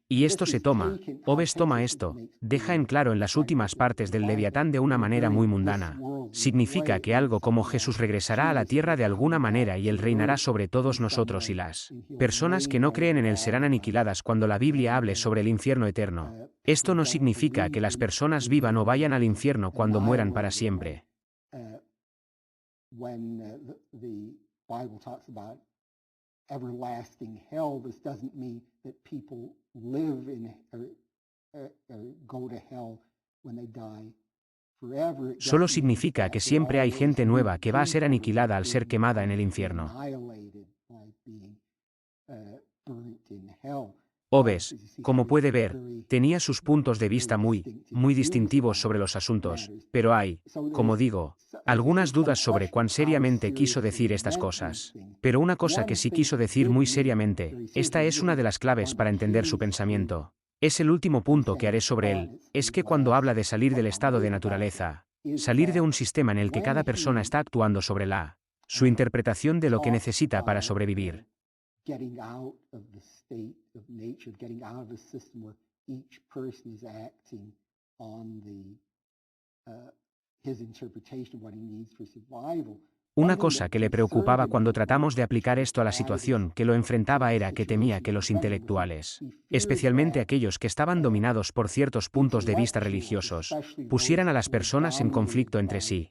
Y esto se toma, Hobbes toma esto, deja en claro en las últimas partes del Leviatán de una manera muy mundana. Significa que algo como Jesús regresará a la tierra de alguna manera y él reinará sobre todos nosotros y las personas que no creen en él serán aniquiladas cuando la Biblia hable sobre el infierno eterno. Esto no significa que las personas vivan o vayan al infierno cuando mueran para siempre. Everlasting hell, this doesn't mean that people live in or go to hell when they die forever. Solo significa que siempre hay gente nueva que va a ser aniquilada al ser quemada en el infierno. Hobbes, como puede ver, tenía sus puntos de vista muy distintivos sobre los asuntos, pero hay, como digo, algunas dudas sobre cuán seriamente quiso decir estas cosas. Pero una cosa que sí quiso decir muy seriamente, esta es una de las claves para entender su pensamiento. Es el último punto que haré sobre él, es que cuando habla de salir del estado de naturaleza, salir de un sistema en el que cada persona está actuando sobre su interpretación de lo que necesita para sobrevivir. Getting out of the state of nature, getting out of the system where each person is acting on his interpretation of what he needs for survival. Una cosa que le preocupaba cuando tratamos de aplicar esto a la situación que lo enfrentaba era que temía que los intelectuales, especialmente aquellos que estaban dominados por ciertos puntos de vista religiosos, pusieran a las personas en conflicto entre sí.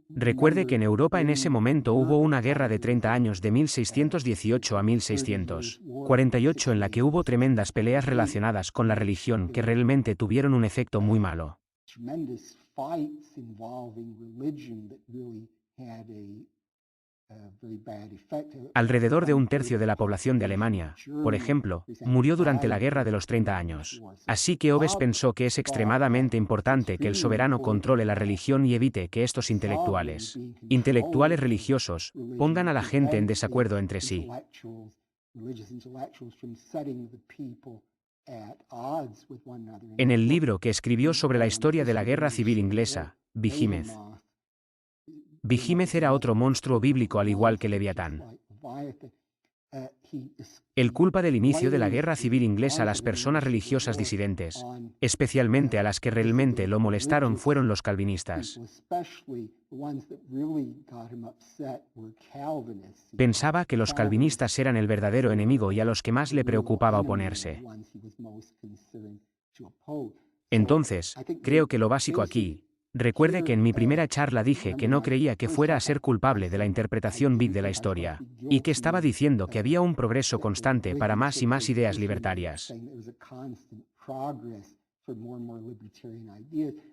Recuerde que en Europa en ese momento hubo una guerra de 30 años de 1618 a 1648 en la que hubo tremendas peleas relacionadas con la religión que realmente tuvieron un efecto muy malo. Alrededor de un tercio de la población de Alemania, por ejemplo, murió durante la Guerra de los 30 años. Así que Hobbes pensó que es extremadamente importante que el soberano controle la religión y evite que estos intelectuales religiosos, pongan a la gente en desacuerdo entre sí. En el libro que escribió sobre la historia de la Guerra Civil Inglesa, Behemoth era otro monstruo bíblico al igual que Leviatán. Él culpa del inicio de la Guerra Civil Inglesa a las personas religiosas disidentes, especialmente a las que realmente lo molestaron fueron los calvinistas. Pensaba que los calvinistas eran el verdadero enemigo y a los que más le preocupaba oponerse. Entonces, creo que lo básico aquí, recuerde que en mi primera charla dije que no creía que fuera a ser culpable de la interpretación big de la historia, y que estaba diciendo que había un progreso constante para más y más ideas libertarias.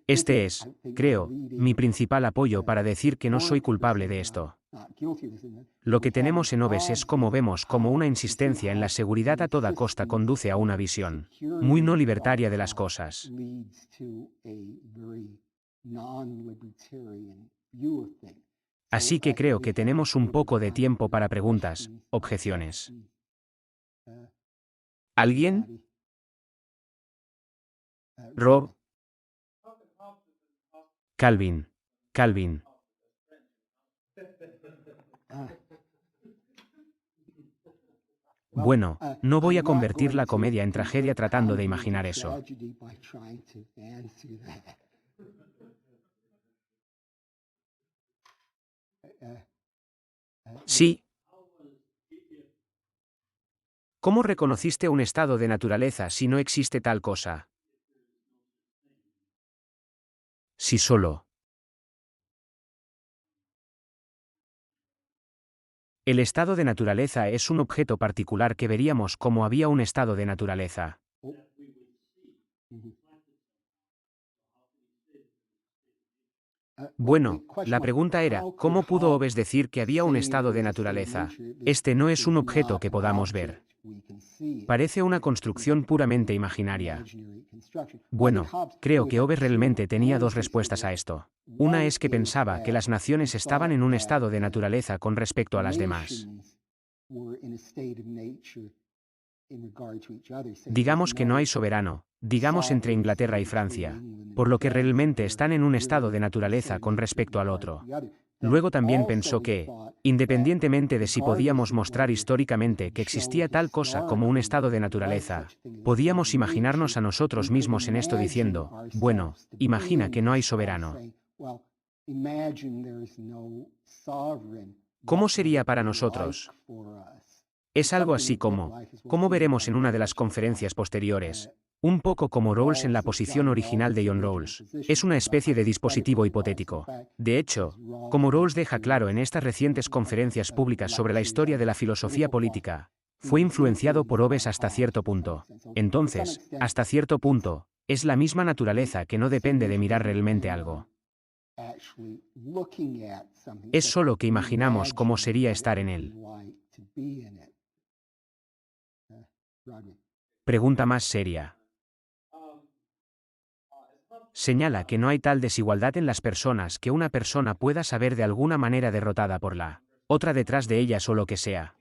Este es, creo, mi principal apoyo para decir que no soy culpable de esto. Lo que tenemos en Hobbes es cómo vemos cómo una insistencia en la seguridad a toda costa conduce a una visión muy no libertaria de las cosas. Así que creo que tenemos un poco de tiempo para preguntas, objeciones. ¿Alguien? Rob. Calvin. Bueno, no voy a convertir la comedia en tragedia tratando de imaginar eso. Sí. ¿Cómo reconociste un estado de naturaleza si no existe tal cosa? Si solo. El estado de naturaleza es un objeto particular que veríamos como había un estado de naturaleza. Bueno, la pregunta era, ¿cómo pudo Hobbes decir que había un estado de naturaleza? Este no es un objeto que podamos ver. Parece una construcción puramente imaginaria. Bueno, creo que Hobbes realmente tenía dos respuestas a esto. Una es que pensaba que las naciones estaban en un estado de naturaleza con respecto a las demás. Digamos que no hay soberano, digamos entre Inglaterra y Francia, por lo que realmente están en un estado de naturaleza con respecto al otro. Luego también pensó que, independientemente de si podíamos mostrar históricamente que existía tal cosa como un estado de naturaleza, podíamos imaginarnos a nosotros mismos en esto diciendo, bueno, imagina que no hay soberano. ¿Cómo sería para nosotros? Es algo así como veremos en una de las conferencias posteriores, un poco como Rawls en la posición original de John Rawls, es una especie de dispositivo hipotético. De hecho, como Rawls deja claro en estas recientes conferencias públicas sobre la historia de la filosofía política, fue influenciado por Hobbes hasta cierto punto. Entonces, hasta cierto punto, es la misma naturaleza que no depende de mirar realmente algo. Es solo que imaginamos cómo sería estar en él. Pregunta más seria. Señala que no hay tal desigualdad en las personas que una persona pueda saber de alguna manera derrotada por la otra detrás de ellas o lo que sea.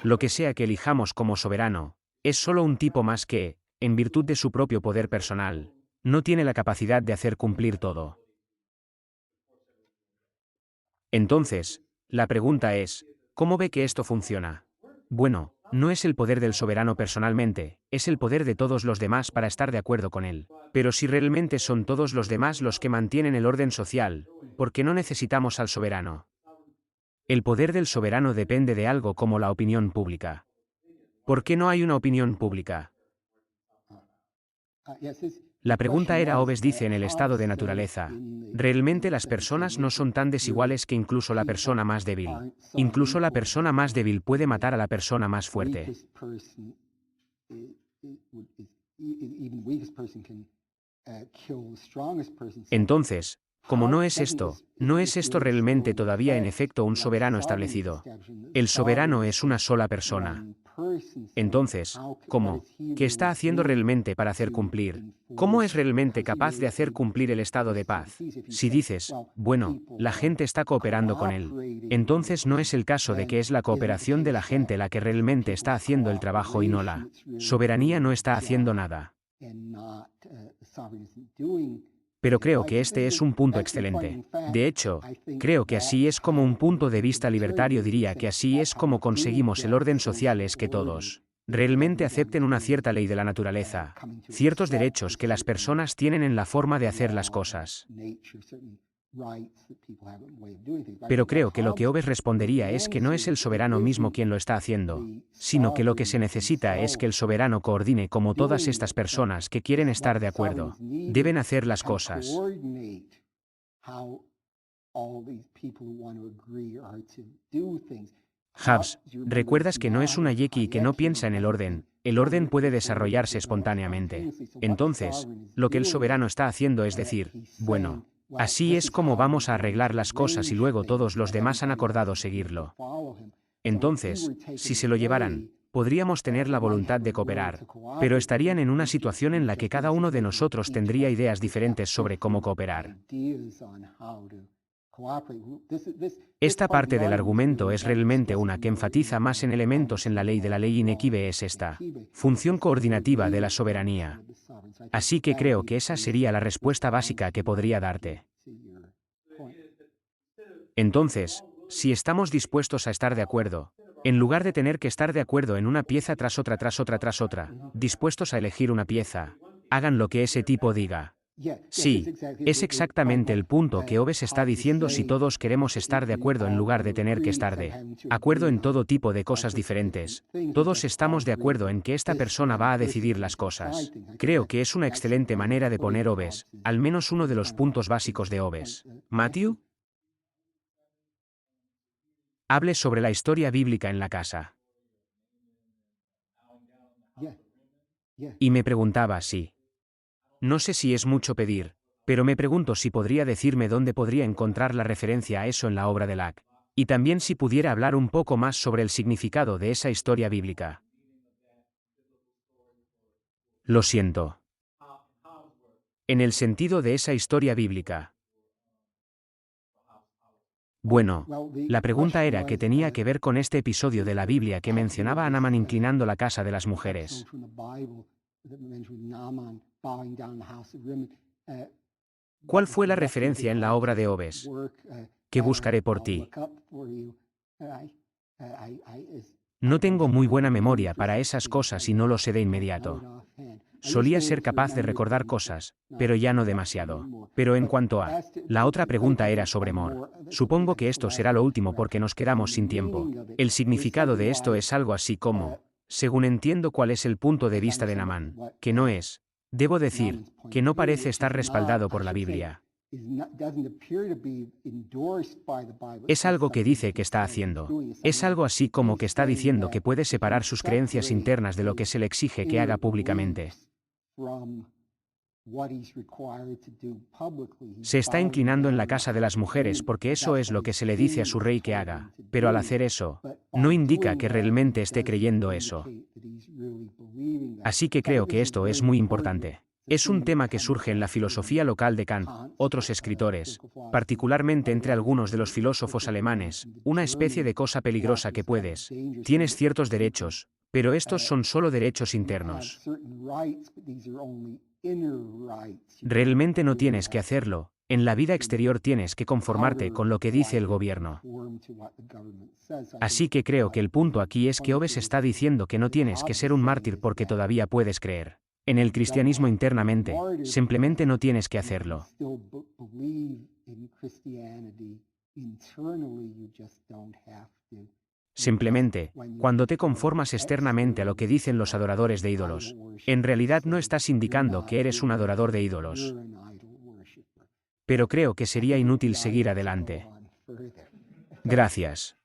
Lo que sea que elijamos como soberano, es solo un tipo más que, en virtud de su propio poder personal, no tiene la capacidad de hacer cumplir todo. Entonces, la pregunta es, ¿cómo ve que esto funciona? Bueno, no es el poder del soberano personalmente, es el poder de todos los demás para estar de acuerdo con él. Pero si realmente son todos los demás los que mantienen el orden social, ¿por qué no necesitamos al soberano? El poder del soberano depende de algo como la opinión pública. ¿Por qué no hay una opinión pública? La pregunta era, Hobbes dice en el estado de naturaleza, realmente las personas no son tan desiguales que incluso la persona más débil. Incluso la persona más débil puede matar a la persona más fuerte. Entonces, como no es esto realmente todavía en efecto un soberano establecido. El soberano es una sola persona. Entonces, ¿cómo? ¿Qué está haciendo realmente para hacer cumplir? ¿Cómo es realmente capaz de hacer cumplir el estado de paz? Si dices, bueno, la gente está cooperando con él, entonces no es el caso de que es la cooperación de la gente la que realmente está haciendo el trabajo y no la soberanía no está haciendo nada. Pero creo que este es un punto excelente. De hecho, creo que así es como un punto de vista libertario diría que así es como conseguimos el orden social, es que todos realmente acepten una cierta ley de la naturaleza, ciertos derechos que las personas tienen en la forma de hacer las cosas. Pero creo que lo que Hobbes respondería es que no es el soberano mismo quien lo está haciendo, sino que lo que se necesita es que el soberano coordine cómo todas estas personas que quieren estar de acuerdo deben hacer las cosas. Hobbes, recuerdas que no es una yeki que no piensa en el orden puede desarrollarse espontáneamente. Entonces, lo que el soberano está haciendo es decir, bueno, Así es como vamos a arreglar las cosas y luego todos los demás han acordado seguirlo. Entonces, si se lo llevaran, podríamos tener la voluntad de cooperar, pero estarían en una situación en la que cada uno de nosotros tendría ideas diferentes sobre cómo cooperar. Esta parte del argumento es realmente una que enfatiza más en elementos en la ley de la ley inequívoca es esta función coordinativa de la soberanía. Así que creo que esa sería la respuesta básica que podría darte. Entonces, si estamos dispuestos a estar de acuerdo, en lugar de tener que estar de acuerdo en una pieza tras otra, dispuestos a elegir una pieza, hagan lo que ese tipo diga. Sí, es exactamente el punto que Hobbes está diciendo si todos queremos estar de acuerdo en lugar de tener que estar de acuerdo en todo tipo de cosas diferentes. Todos estamos de acuerdo en que esta persona va a decidir las cosas. Creo que es una excelente manera de poner Hobbes, al menos uno de los puntos básicos de Hobbes. Matthew, hable sobre la historia bíblica en la casa. Y me preguntaba si... No sé si es mucho pedir, pero me pregunto si podría decirme dónde podría encontrar la referencia a eso en la obra de Locke. Y también si pudiera hablar un poco más sobre el significado de esa historia bíblica. Lo siento. En el sentido de esa historia bíblica. Bueno, la pregunta era que tenía que ver con este episodio de la Biblia que mencionaba a Naamán inclinando la casa de las mujeres. ¿Cuál fue la referencia en la obra de Hobbes? ¿Qué buscaré por ti? No tengo muy buena memoria para esas cosas y no lo sé de inmediato. Solía ser capaz de recordar cosas, pero ya no demasiado. Pero en cuanto a... La otra pregunta era sobre Mor. Supongo que esto será lo último porque nos quedamos sin tiempo. El significado de esto es algo así como... Según entiendo cuál es el punto de vista de Naamán, que no es... Debo decir, que no parece estar respaldado por la Biblia. Es algo que dice que está haciendo. Es algo así como que está diciendo que puede separar sus creencias internas de lo que se le exige que haga públicamente. Se está inclinando en la casa de las mujeres porque eso es lo que se le dice a su rey que haga, pero al hacer eso, no indica que realmente esté creyendo eso. Así que creo que esto es muy importante. Es un tema que surge en la filosofía local de Kant, otros escritores, particularmente entre algunos de los filósofos alemanes, una especie de cosa peligrosa que tienes ciertos derechos, pero estos son solo derechos internos. Realmente no tienes que hacerlo, en la vida exterior tienes que conformarte con lo que dice el gobierno. Así que creo que el punto aquí es que Hobbes está diciendo que no tienes que ser un mártir porque todavía puedes creer. En el cristianismo internamente, simplemente no tienes que hacerlo. Simplemente, cuando te conformas externamente a lo que dicen los adoradores de ídolos, en realidad no estás indicando que eres un adorador de ídolos. Pero creo que sería inútil seguir adelante. Gracias.